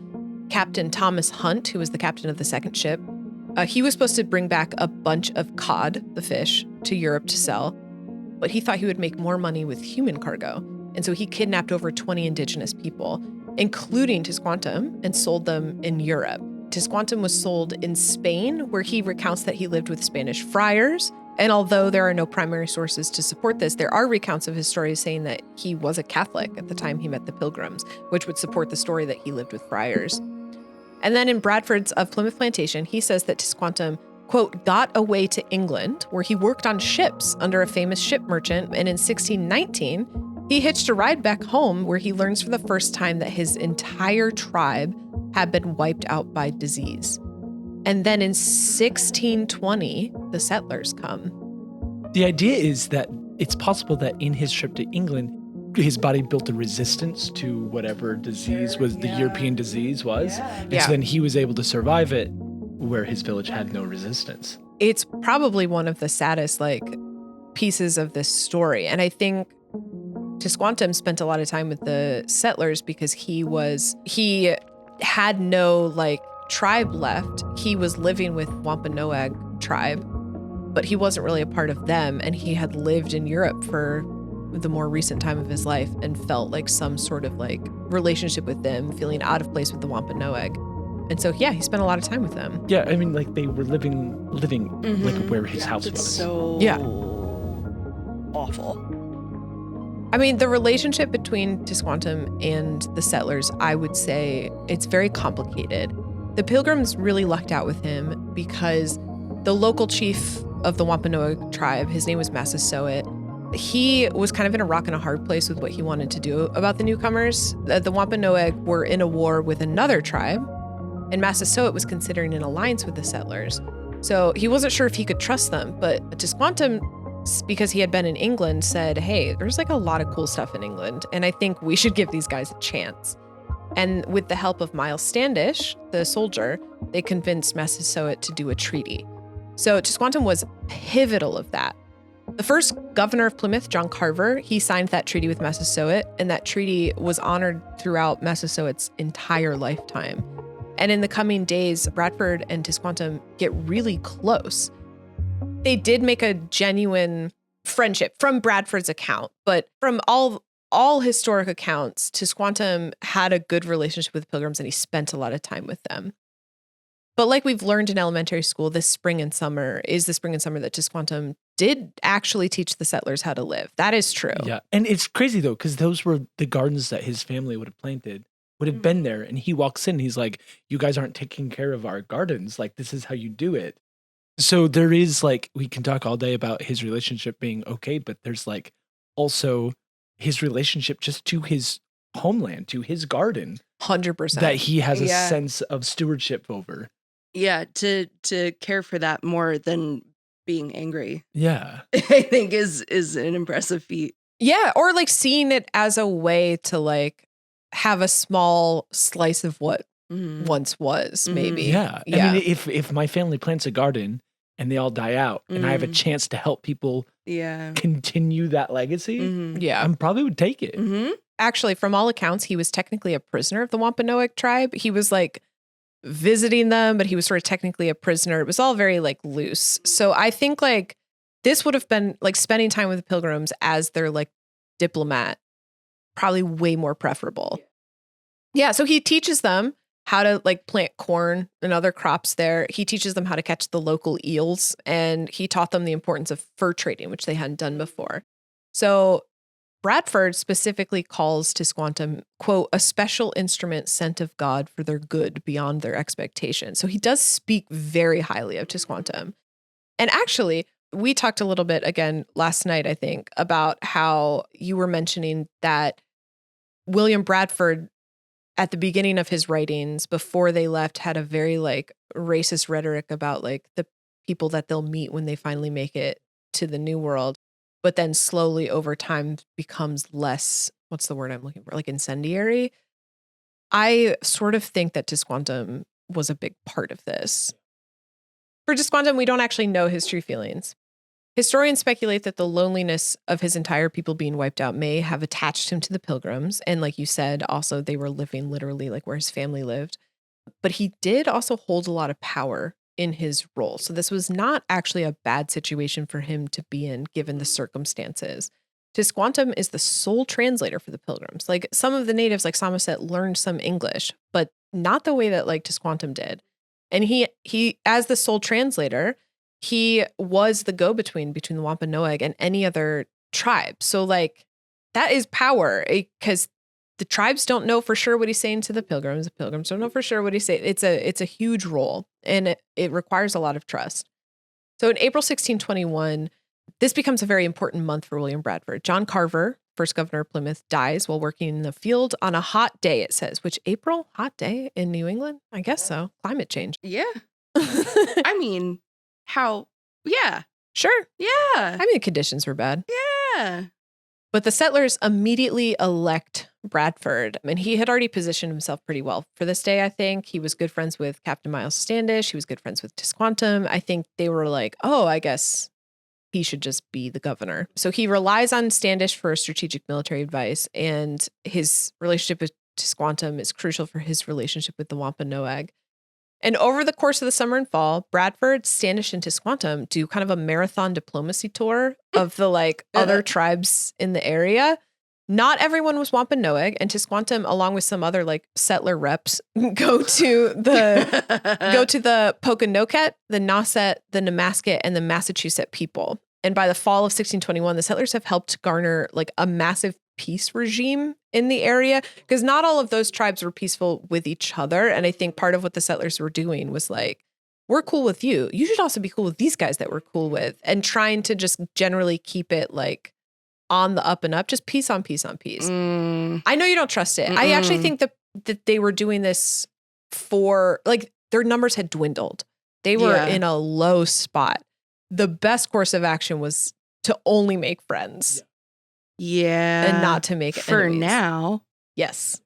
Captain Thomas Hunt, who was the captain of the second ship, he was supposed to bring back a bunch of cod, the fish, to Europe to sell, but he thought he would make more money with human cargo. And so he kidnapped over 20 indigenous people, including Tisquantum, and sold them in Europe. Tisquantum was sold in Spain, where he recounts that he lived with Spanish friars. And although there are no primary sources to support this, there are recounts of his stories saying that he was a Catholic at the time he met the Pilgrims, which would support the story that he lived with friars. And then in Bradford's Of Plymouth Plantation, he says that Tisquantum, quote, got away to England, where he worked on ships under a famous ship merchant. And in 1619, he hitched a ride back home, where he learns for the first time that his entire tribe had been wiped out by disease. And then in 1620, the settlers come. The idea is that it's possible that in his trip to England, his body built a resistance to whatever disease was the European disease was. And so then he was able to survive it where his village had no resistance. It's probably one of the saddest pieces of this story. And I think Tisquantum spent a lot of time with the settlers because he had no tribe left. He was living with Wampanoag tribe, but he wasn't really a part of them. And he had lived in Europe for the more recent time of his life and felt some sort of relationship with them, feeling out of place with the Wampanoag. And so, he spent a lot of time with them. Yeah, I mean, they were living where his house it's was. So awful. I mean, the relationship between Tisquantum and the settlers, I would say it's very complicated. The Pilgrims really lucked out with him because the local chief of the Wampanoag tribe, his name was Massasoit, he was kind of in a rock and a hard place with what he wanted to do about the newcomers. The Wampanoag were in a war with another tribe, and Massasoit was considering an alliance with the settlers. So he wasn't sure if he could trust them, but Tisquantum, because he had been in England, said, hey, there's a lot of cool stuff in England, and I think we should give these guys a chance. And with the help of Miles Standish, the soldier, they convinced Massasoit to do a treaty. So Tisquantum was pivotal of that. The first governor of Plymouth, John Carver, he signed that treaty with Massasoit, and that treaty was honored throughout Massasoit's entire lifetime. And in the coming days, Bradford and Tisquantum get really close. They did make a genuine friendship from Bradford's account, but from all historic accounts, Tisquantum had a good relationship with Pilgrims, and he spent a lot of time with them. But like we've learned in elementary school, this spring and summer is the spring and summer that Tisquantum did actually teach the settlers how to live. That is true. Yeah. And it's crazy though, because those were the gardens that his family would have planted, would have been there. And he walks in, he's like, you guys aren't taking care of our gardens. This is how you do it. So there is we can talk all day about his relationship being okay, but there's also his relationship just to his homeland, to his garden. 100%. That he has a sense of stewardship over. Yeah, to care for that more than being angry. Yeah. I think is an impressive feat. Yeah, or seeing it as a way to have a small slice of what once was, maybe. Yeah. I mean, if my family plants a garden and they all die out and I have a chance to help people continue that legacy, I probably would take it. Mm-hmm. Actually, from all accounts, he was technically a prisoner of the Wampanoag tribe. He was visiting them, but he was sort of technically a prisoner. It was all very loose. So I think this would have been spending time with the Pilgrims as their diplomat, probably way more preferable. Yeah. So he teaches them how to plant corn and other crops there. He teaches them how to catch the local eels, and he taught them the importance of fur trading, which they hadn't done before. So Bradford specifically calls Tisquantum, quote, a special instrument sent of God for their good beyond their expectation. So he does speak very highly of Tisquantum. And actually, we talked a little bit again last night, I think, about how you were mentioning that William Bradford, at the beginning of his writings, before they left, had a very racist rhetoric about the people that they'll meet when they finally make it to the New World. But then slowly over time becomes less, what's the word I'm looking for? Incendiary. I sort of think that Tisquantum was a big part of this. For Tisquantum, we don't actually know his true feelings. Historians speculate that the loneliness of his entire people being wiped out may have attached him to the Pilgrims. And like you said, also they were living literally like where his family lived. But he did also hold a lot of power in his role. So this was not actually a bad situation for him to be in, given the circumstances. Tisquantum is the sole translator for the Pilgrims. Like some of the natives, like Somerset, learned some English, but not the way that like Tisquantum did. And he, as the sole translator, he was the go-between between the Wampanoag and any other tribe. So like that is power because the tribes don't know for sure what he's saying to the Pilgrims. The Pilgrims don't know for sure what he's saying. It's a huge role and it requires a lot of trust. So in April 1621, this becomes a very important month for William Bradford. John Carver, first governor of Plymouth, dies while working in the field on a hot day, it says. Which April? Hot day in New England? I guess so. Climate change. Yeah. I mean, yeah. Sure. Yeah. I mean, the conditions were bad. Yeah. But the settlers immediately elect Bradford, and he had already positioned himself pretty well for this day, I think. He was good friends with Captain Miles Standish. He was good friends with Tisquantum. I think they were like, oh, I guess he should just be the governor. So he relies on Standish for strategic military advice, and his relationship with Tisquantum is crucial for his relationship with the Wampanoag. And over the course of the summer and fall, Bradford, Standish, and Tisquantum do kind of a marathon diplomacy tour of the like other tribes in the area. Not everyone was Wampanoag, and Tisquantum, along with some other like settler reps, go to the Pokanoket, the Nauset, the Namasket, and the Massachusetts people. And by the fall of 1621, the settlers have helped garner like a massive peace regime in the area, because not all of those tribes were peaceful with each other. And I think part of what the settlers were doing was like, we're cool with you. You should also be cool with these guys that we're cool with, and trying to just generally keep it like on the up and up, just piece on piece on piece. I know you don't trust it. I actually think that they were doing this for like their numbers had dwindled. They were in a low spot. The best course of action was to only make friends. Yeah. And not to make for enemies. now. Yes.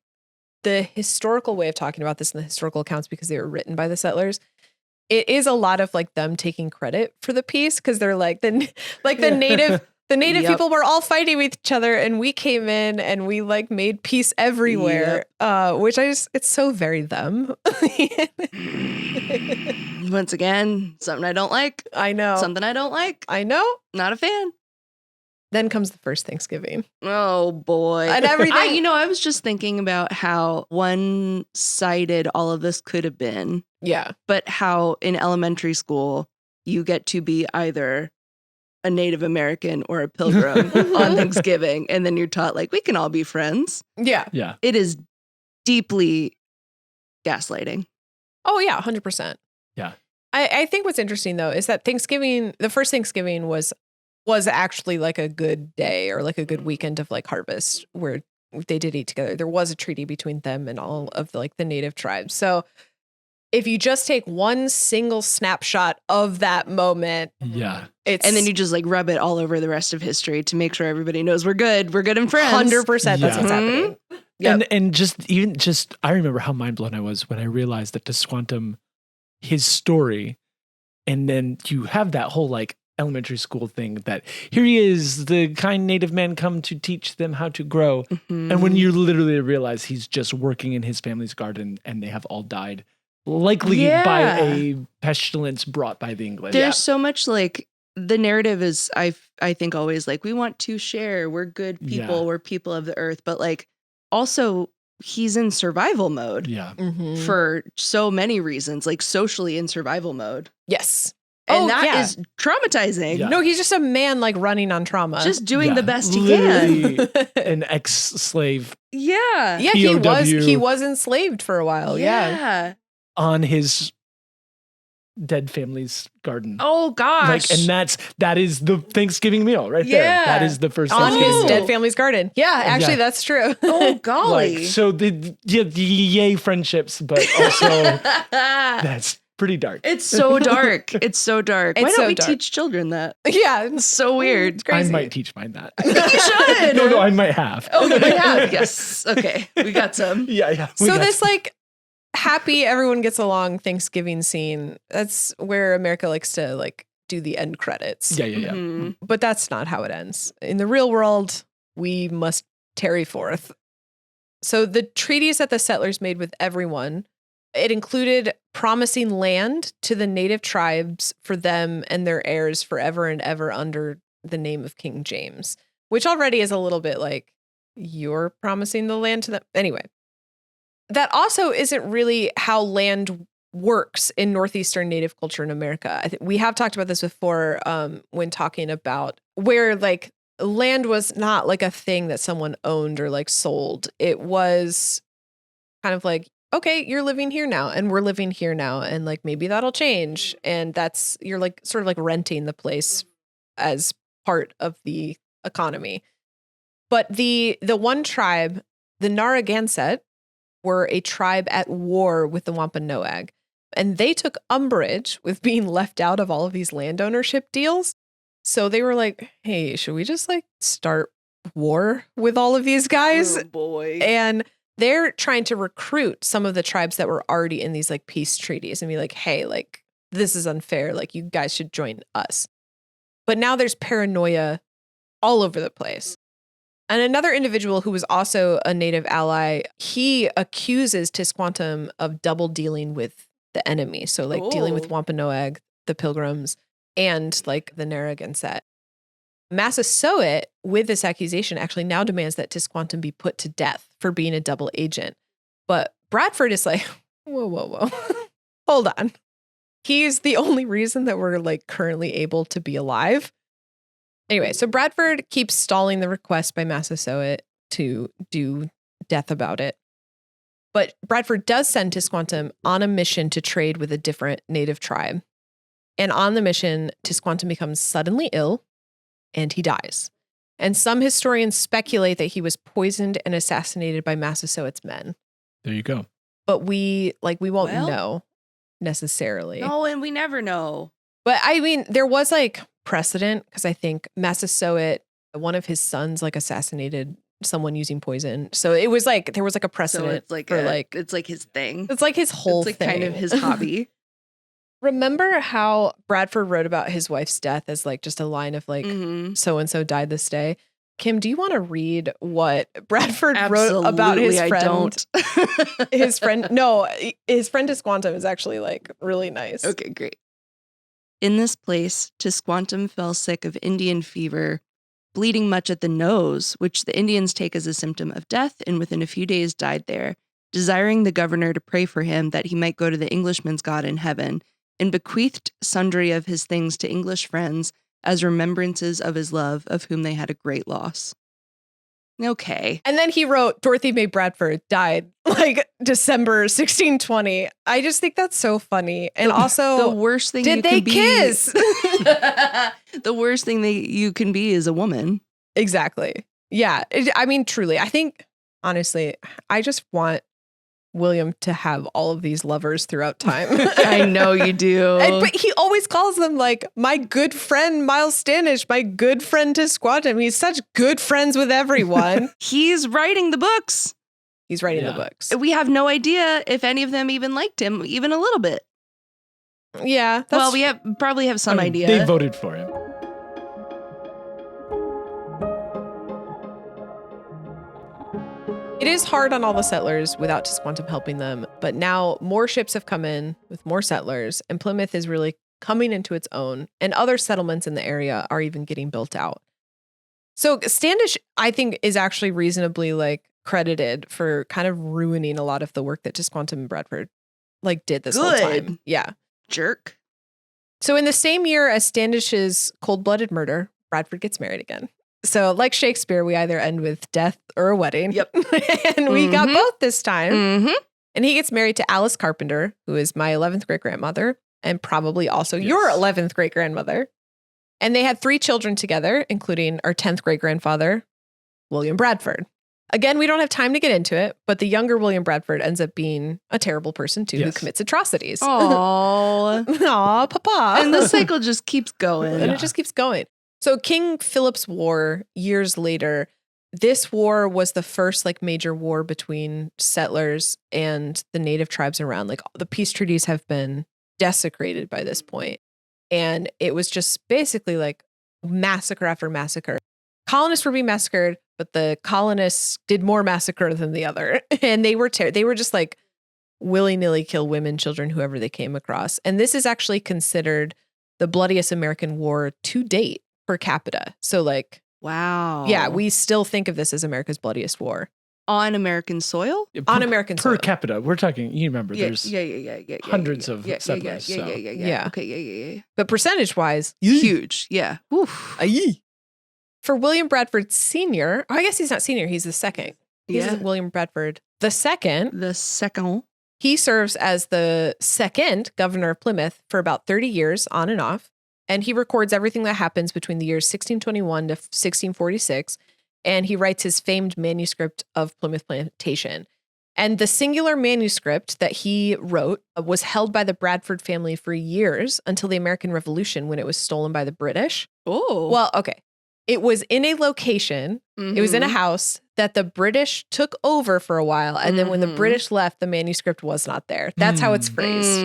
The historical way of talking about this in the historical accounts, because they were written by the settlers, it is a lot of like them taking credit for the peace, because they're like the native people were all fighting with each other, and we came in and we like made peace everywhere. Which it's so very them. Once again, something I don't like. I know. Something I don't like. I know. Not a fan. Then comes the first Thanksgiving. Oh boy. And everything. I was just thinking about how one-sided all of this could have been. Yeah. But how in elementary school, you get to be either a Native American or a Pilgrim on Thanksgiving. And then you're taught like, we can all be friends. Yeah. Yeah. It is deeply gaslighting. Oh yeah, 100%. Yeah. I think what's interesting though is that the first Thanksgiving was actually like a good day, or like a good weekend of like harvest where they did eat together. There was a treaty between them and all of the native tribes. So if you just take one single snapshot of that moment, and then you just like rub it all over the rest of history to make sure everybody knows we're good and friends. 100%. That's what's happening. Yep. And I remember how mind blown I was when I realized that Tisquantum, his story, and then you have that whole like elementary school thing that here he is, the kind native man come to teach them how to grow. Mm-hmm. And when you literally realize he's just working in his family's garden and they have all died, likely by a pestilence brought by the English. There's so much like the narrative is, I think always like, we want to share, we're good people, we're people of the earth, but like also he's in survival mode for so many reasons, like socially in survival mode. Yes. And that is traumatizing. Yeah. No, he's just a man like running on trauma. Just doing the best he can. An ex-slave. Yeah. Yeah, he was enslaved for a while. Yeah. On his dead family's garden. Oh gosh. And that is the Thanksgiving meal right there. That is the first on his dead family's garden. Yeah, actually that's true. Oh golly. So the yay friendships, but also that's pretty dark. It's so dark. It's so dark. Why don't we teach children that? Yeah. It's so weird. It's crazy. I might teach mine that. I think you should. No, I might have. Oh, you might have. Yes. Okay. We got some. Yeah. So this like happy, everyone gets along Thanksgiving scene, that's where America likes to like do the end credits. Yeah. Mm-hmm. But that's not how it ends. In the real world, we must tarry forth. So the treaties that the settlers made with everyone, it included promising land to the native tribes for them and their heirs forever and ever under the name of King James, which already is a little bit like, you're promising the land to them. Anyway, that also isn't really how land works in Northeastern Native culture in America. I think we have talked about this before when talking about where like land was not like a thing that someone owned or like sold. It was kind of like, okay, you're living here now and we're living here now. And like, maybe that'll change. And that's, you're like sort of like renting the place as part of the economy. But the one tribe, the Narragansett, were a tribe at war with the Wampanoag. And they took umbrage with being left out of all of these land ownership deals. So they were like, hey, should we just like start war with all of these guys? Oh boy. And they're trying to recruit some of the tribes that were already in these like peace treaties and be like, hey, like this is unfair. Like you guys should join us. But now there's paranoia all over the place. And another individual who was also a native ally, he accuses Tisquantum of double dealing with the enemy. So like dealing with Wampanoag, the Pilgrims, and like the Narragansett. Massasoit, with this accusation, actually now demands that Tisquantum be put to death for being a double agent. But Bradford is like, whoa. Hold on. He's the only reason that we're like currently able to be alive. Anyway, so Bradford keeps stalling the request by Massasoit to do death about it. But Bradford does send Tisquantum on a mission to trade with a different native tribe. And on the mission, Tisquantum becomes suddenly ill and he dies. And some historians speculate that he was poisoned and assassinated by Massasoit's men. There you go. But we won't know necessarily. No, and we never know. But I mean, there was like precedent because I think Massasoit, one of his sons, like assassinated someone using poison. So it was like there was like a precedent. So it's like for it's like his thing. It's like his whole it's like thing. kind of his hobby. Remember how Bradford wrote about his wife's death as like just a line of like so and so died this day? Kim, do you want to read what Bradford wrote about his friend? I don't. his friend Tisquantum is actually like really nice. Okay, great. In this place, Tisquantum fell sick of Indian fever, bleeding much at the nose, which the Indians take as a symptom of death, and within a few days died there, desiring the governor to pray for him that he might go to the Englishman's God in heaven, and bequeathed sundry of his things to English friends as remembrances of his love, of whom they had a great loss. Okay. And then he wrote, Dorothy May Bradford died like December 1620. I just think that's so funny. And also, the worst thing did you they can kiss? The worst thing you can be is a woman. Exactly. Yeah. I mean, truly, I think, honestly, I just want William to have all of these lovers throughout time. I know you do. But he always calls them like my good friend Miles Standish, my good friend Tisquantum. He's such good friends with everyone. He's writing the books. He's writing the books. We have no idea if any of them even liked him, even a little bit. Yeah. Well, we probably have some idea. They voted for him. It is hard on all the settlers without Tisquantum helping them, but now more ships have come in with more settlers, and Plymouth is really coming into its own, and other settlements in the area are even getting built out. So Standish, I think, is actually reasonably like credited for kind of ruining a lot of the work that Tisquantum and Bradford like did this whole time. Yeah. Jerk. So in the same year as Standish's cold-blooded murder, Bradford gets married again. So like Shakespeare, we either end with death or a wedding. Yep. And we got both this time. Mm-hmm. And he gets married to Alice Carpenter, who is my 11th great-grandmother and probably also your 11th great-grandmother. And they had 3 children together, including our 10th great-grandfather, William Bradford. Again, we don't have time to get into it, but the younger William Bradford ends up being a terrible person too, who commits atrocities. Aww. Aw, papa. And the cycle just keeps going. And it just keeps going. So King Philip's War, years later, this war was the first like major war between settlers and the native tribes around. Like the peace treaties have been desecrated by this point. And it was just basically like massacre after massacre. Colonists were being massacred, but the colonists did more massacre than the other. And they were just like willy-nilly kill women, children, whoever they came across. And this is actually considered the bloodiest American war to date per capita. So like, wow. Yeah, we still think of this as America's bloodiest war. On American soil? On American soil. Per capita. We're talking, you remember, there's hundreds of settlers. Yeah. Okay, yeah. But percentage-wise, huge. Yeah. Oof. For William Bradford Sr., I guess he's not senior, he's the second. He's William Bradford the second. He serves as the second governor of Plymouth for about 30 years on and off. And he records everything that happens between the years 1621 to 1646. And he writes his famed manuscript of Plymouth Plantation. And the singular manuscript that he wrote was held by the Bradford family for years until the American Revolution, when it was stolen by the British. Oh. Well, okay. It was in a location, it was in a house that the British took over for a while. And then when the British left, the manuscript was not there. That's how it's phrased.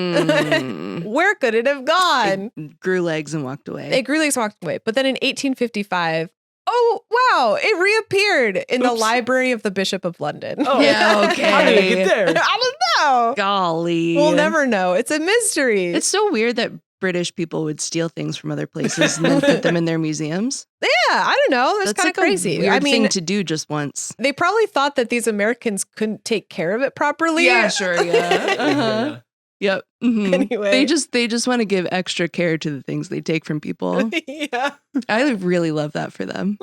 Where could it have gone? It grew legs and walked away. But then in 1855, oh, wow, it reappeared in the library of the Bishop of London. Oh, yeah, okay. How did it get there? I don't know. Golly. We'll never know. It's a mystery. It's so weird that British people would steal things from other places and then put them in their museums. Yeah, I don't know. That's kind of crazy. A weird thing to do just once. They probably thought that these Americans couldn't take care of it properly. Yeah, sure. Yeah. Yep. Mm-hmm. Anyway, they just want to give extra care to the things they take from people. Yeah. I really love that for them.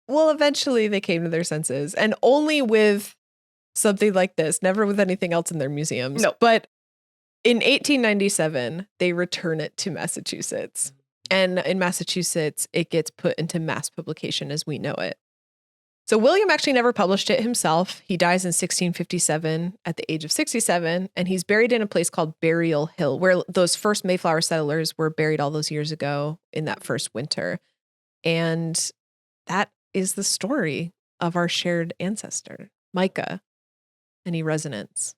Well, eventually they came to their senses, and only with something like this, never with anything else in their museums. No. But in 1897, they return it to Massachusetts. And in Massachusetts, it gets put into mass publication as we know it. So William actually never published it himself. He dies in 1657 at the age of 67, and he's buried in a place called Burial Hill, where those first Mayflower settlers were buried all those years ago in that first winter. And that is the story of our shared ancestor, Micah. Any resonance?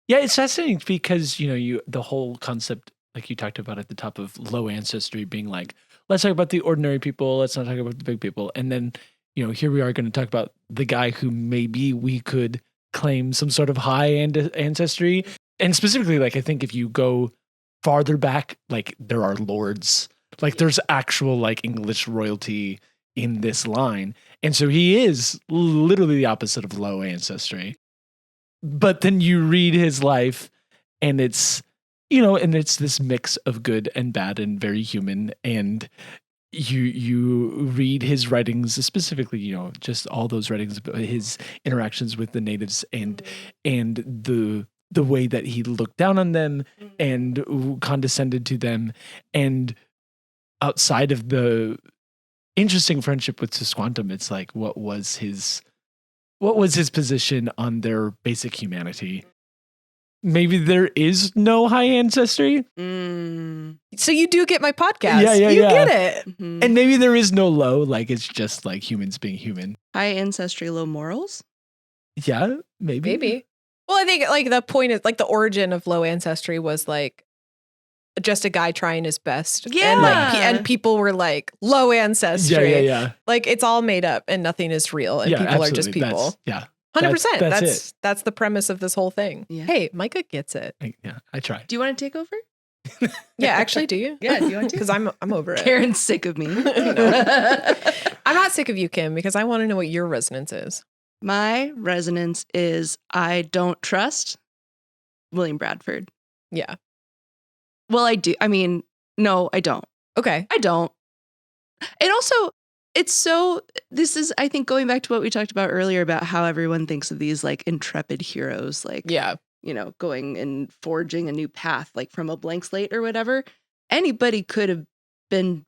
Yeah, it's fascinating because, the whole concept, like you talked about at the top, of low ancestry being like, let's talk about the ordinary people, let's not talk about the big people. And then, here we are going to talk about the guy who maybe we could claim some sort of high ancestry. And specifically, like, I think if you go farther back, like, there are lords, like there's actual like English royalty in this line. And so he is literally the opposite of low ancestry. But then you read his life and it's, and it's this mix of good and bad and very human. And you read his writings, specifically, just all those writings about his interactions with the natives and the way that he looked down on them and condescended to them. And outside of the interesting friendship with Swansong, it's like, what was his position on their basic humanity? Maybe there is no high ancestry. So you do get my podcast. Yeah. You get it. Mm-hmm. And maybe there is no low, like it's just like humans being human. High ancestry, low morals? Yeah, maybe. Well, I think like the point is like the origin of low ancestry was like just a guy trying his best. Yeah. And people were like, low ancestry. Yeah. Like it's all made up and nothing is real and people absolutely. are just people. 100%. That's the premise of this whole thing. Yeah. Hey, Micah gets it. Yeah, I try. Do you want to take over? Yeah, actually, do you? Yeah, do you want to? Because I'm over it. Karyn's sick of me. I'm not sick of you, Kim, because I want to know what your resonance is. My resonance is I don't trust William Bradford. Yeah. Well, I do. I mean, no, I don't. Okay. I don't. And also, this is, I think, going back to what we talked about earlier about how everyone thinks of these like intrepid heroes, like, going and forging a new path, like from a blank slate or whatever. Anybody could have done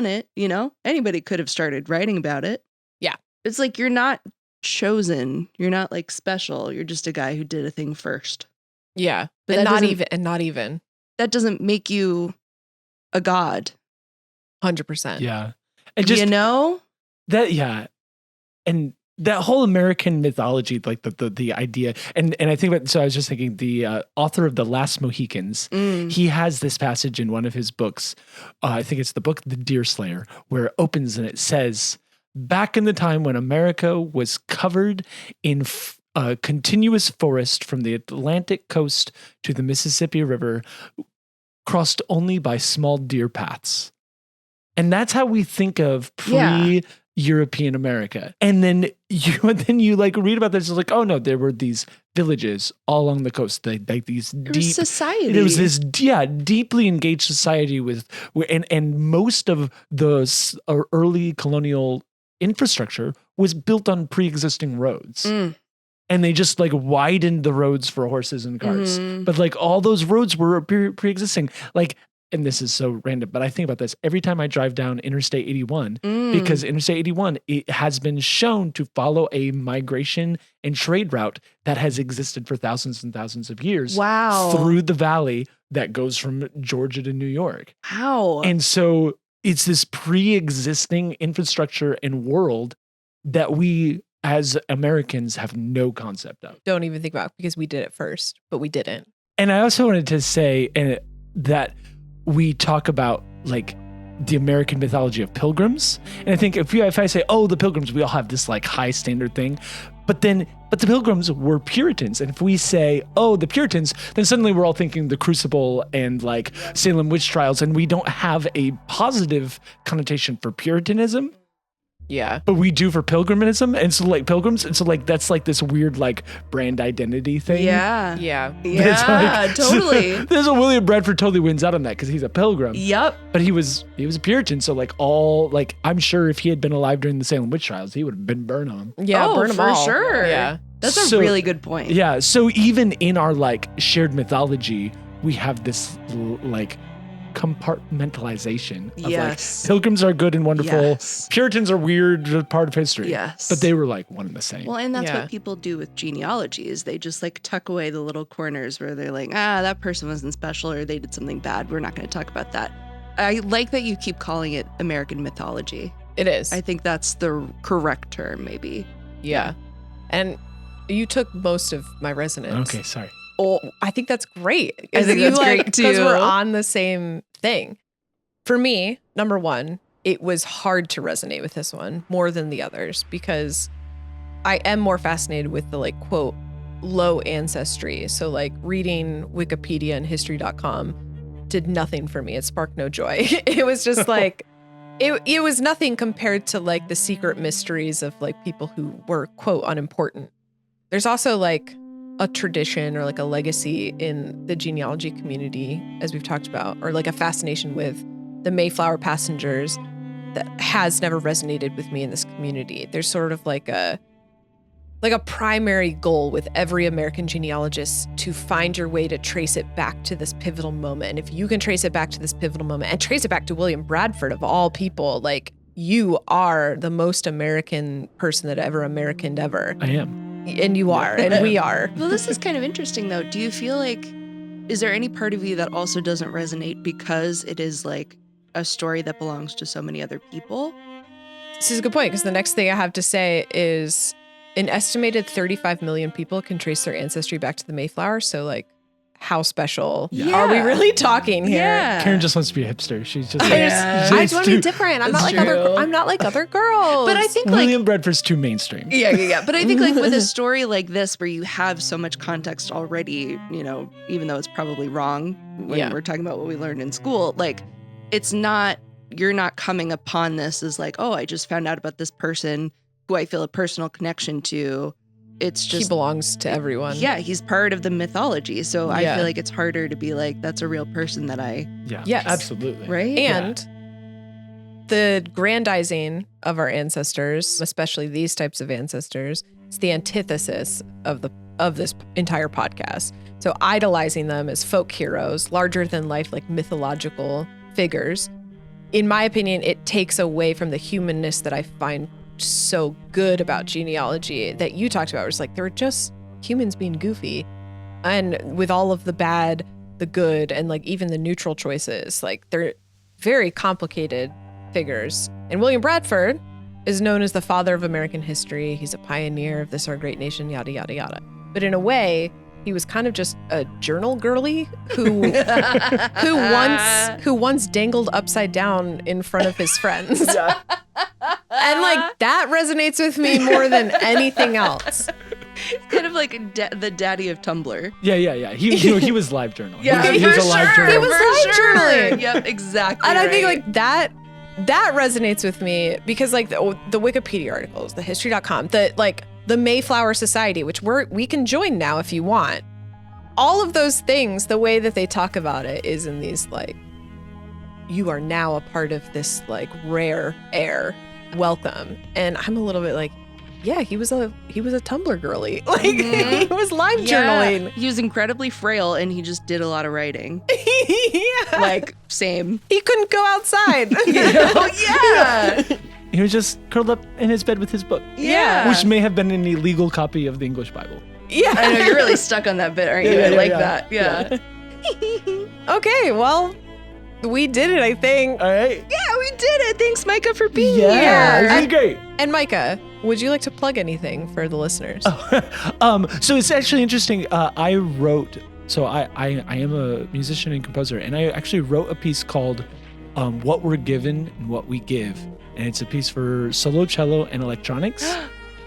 it, Anybody could have started writing about it. Yeah. It's like, you're not chosen. You're not like special. You're just a guy who did a thing first. Yeah. But and not even. That doesn't make you a god. 100%. Yeah. And just, that, and that whole American mythology, like the idea, and I think about, so I was just thinking, the author of The Last Mohicans, he has this passage in one of his books, I think it's the book The Deerslayer, where it opens and it says, back in the time when America was covered in a continuous forest from the Atlantic coast to the Mississippi River, crossed only by small deer paths. And that's how we think of pre-European America. And then you like read about this, it's like, oh no, there were these villages all along the coast, like these deep society. There was this deeply engaged society and most of the early colonial infrastructure was built on pre-existing roads. And they just like widened the roads for horses and carts. But like all those roads were pre-existing. Like, and this is so random, but I think about this every time I drive down Interstate 81, because Interstate 81, it has been shown to follow a migration and trade route that has existed for thousands and thousands of years. Wow. Through the valley that goes from Georgia to New York. Wow. And so it's this pre-existing infrastructure and world that we as Americans have no concept of. Don't even think about, because we did it first, but we didn't. And I also wanted to say that we talk about like the American mythology of pilgrims. And I think if I say, oh, the pilgrims, we all have this like high standard thing, but the pilgrims were Puritans. And if we say, oh, the Puritans, then suddenly we're all thinking the Crucible and like Salem witch trials. And we don't have a positive connotation for Puritanism. Yeah. But we do for pilgrimism. And so like pilgrims. And so like, that's like this weird like brand identity thing. Yeah. Yeah. Yeah, totally. There's a William Bradford totally wins out on that because he's a pilgrim. Yep. But he was a Puritan. So like I'm sure if he had been alive during the Salem witch trials, he would have been burned on them. Yeah, burn them for all. sure. Yeah. That's a really good point. Yeah. So even in our like shared mythology, we have this like compartmentalization of like pilgrims are good and wonderful, Puritans are weird, part of history, but they were like one and the same. Well, and that's what people do with genealogies. They just like tuck away the little corners where they're like, that person wasn't special or they did something bad, we're not going to talk about that. I like that you keep calling it American mythology. It is. I think that's the correct term, maybe. Yeah. And you took most of my resonance. Okay, sorry. Oh, I think that's great. I think that's great too. Because we're on the same thing. For me, number one, it was hard to resonate with this one more than the others because I am more fascinated with the like quote low ancestry. So like reading Wikipedia and history.com did nothing for me. It sparked no joy. It was just like it was nothing compared to like the secret mysteries of like people who were quote unimportant. There's also like a tradition or like a legacy in the genealogy community, as we've talked about, or like a fascination with the Mayflower passengers that has never resonated with me in this community. There's sort of like a primary goal with every American genealogist to find your way to trace it back to this pivotal moment. And if you can trace it back to this pivotal moment and trace it back to William Bradford of all people, like you are the most American person that ever Americaned ever. I am. And you are, and we are. Well, this is kind of interesting, though. Do you feel like, is there any part of you that also doesn't resonate because it is like a story that belongs to so many other people? This is a good point, because the next thing I have to say is an estimated 35 million people can trace their ancestry back to the Mayflower. So, like, how special are we really talking here? Yeah. Karyn just wants to be a hipster. She's just like, I just want to be different. I'm not like other girls. But I think William Bradford's too mainstream. Yeah. But I think like with a story like this where you have so much context already, you know, even though it's probably wrong when we're talking about what we learned in school, like you're not coming upon this as like, oh, I just found out about this person who I feel a personal connection to. It's just he belongs to everyone. Yeah, he's part of the mythology. So I feel like it's harder to be like, that's a real person that I... Yeah, yes. Absolutely. Right? And the grandizing of our ancestors, especially these types of ancestors, is the antithesis of this entire podcast. So idolizing them as folk heroes, larger than life, like mythological figures. In my opinion, it takes away from the humanness that I find so good about genealogy that you talked about. It's like they're just humans being goofy, and with all of the bad, the good, and like even the neutral choices, like they're very complicated figures. And William Bradford is known as the father of American history. He's a pioneer of this our great nation, yada, yada, yada. But in a way, he was kind of just a journal girly who once dangled upside down in front of his friends. Yeah. And like that resonates with me more than anything else. It's kind of like the daddy of Tumblr. Yeah. He was live journaling. Yeah, he was a live journaler. He was live journaling. Yep, exactly. And I think like that resonates with me because like the Wikipedia articles, the history.com, the Mayflower Society, which we can join now if you want. All of those things, the way that they talk about it is in these like, you are now a part of this like rare air, welcome. And I'm a little bit like, yeah, he was a Tumblr girly. Like he was live journaling. He was incredibly frail and he just did a lot of writing. Yeah. Like same. He couldn't go outside. Yeah. He was just curled up in his bed with his book. Yeah. Which may have been an illegal copy of the English Bible. Yeah. I know, you're really stuck on that bit, aren't you? I like that. Yeah. Okay, well, we did it, I think. All right. Yeah, we did it. Thanks, Micah, for being here. Yeah, this is great. And Micah, would you like to plug anything for the listeners? So it's actually interesting. I wrote, so I am a musician and composer, and I actually wrote a piece called What We're Given and What We Give. And it's a piece for solo cello and electronics.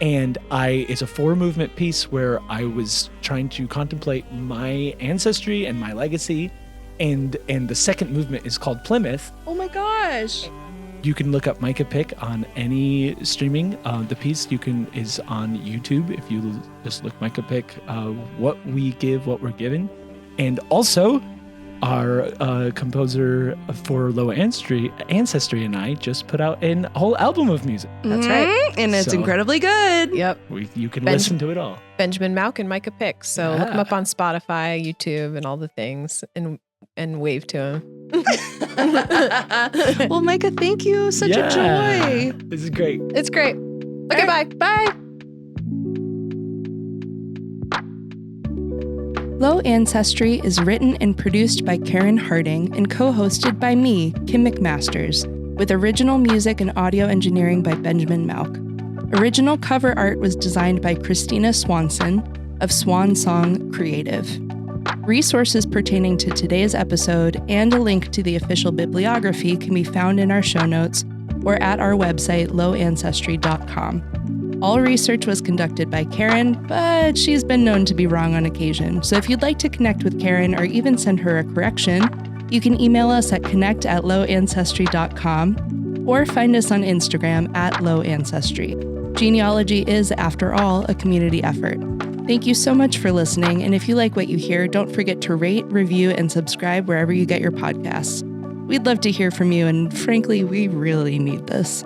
And it's a 4-movement piece where I was trying to contemplate my ancestry and my legacy. And the second movement is called Plymouth. Oh my gosh. You can look up Micah Pick on any streaming. The piece is on YouTube if you just look Micah Pick, What We Give, What We're Given. And also, our composer for Low Ancestry and I just put out a whole album of music. That's right. And it's incredibly good. Yep. You can listen to it all. Benjamin Malk and Micah Pick. So look them up on Spotify, YouTube, and all the things, and wave to him. Well, Micah, thank you. Such a joy. This is great. It's great. Okay, right. bye. Low Ancestry is written and produced by Karyn Harding and co-hosted by me, Kim McMasters, with original music and audio engineering by Benjamin Malk. Original cover art was designed by Christina Swanson of Swansong Creative. Resources pertaining to today's episode and a link to the official bibliography can be found in our show notes or at our website, lowancestry.com. All research was conducted by Karyn, but she's been known to be wrong on occasion. So if you'd like to connect with Karyn or even send her a correction, you can email us at connect@lowancestry.com or find us on Instagram @lowancestry. Genealogy is, after all, a community effort. Thank you so much for listening, and if you like what you hear, don't forget to rate, review, and subscribe wherever you get your podcasts. We'd love to hear from you, and frankly, we really need this.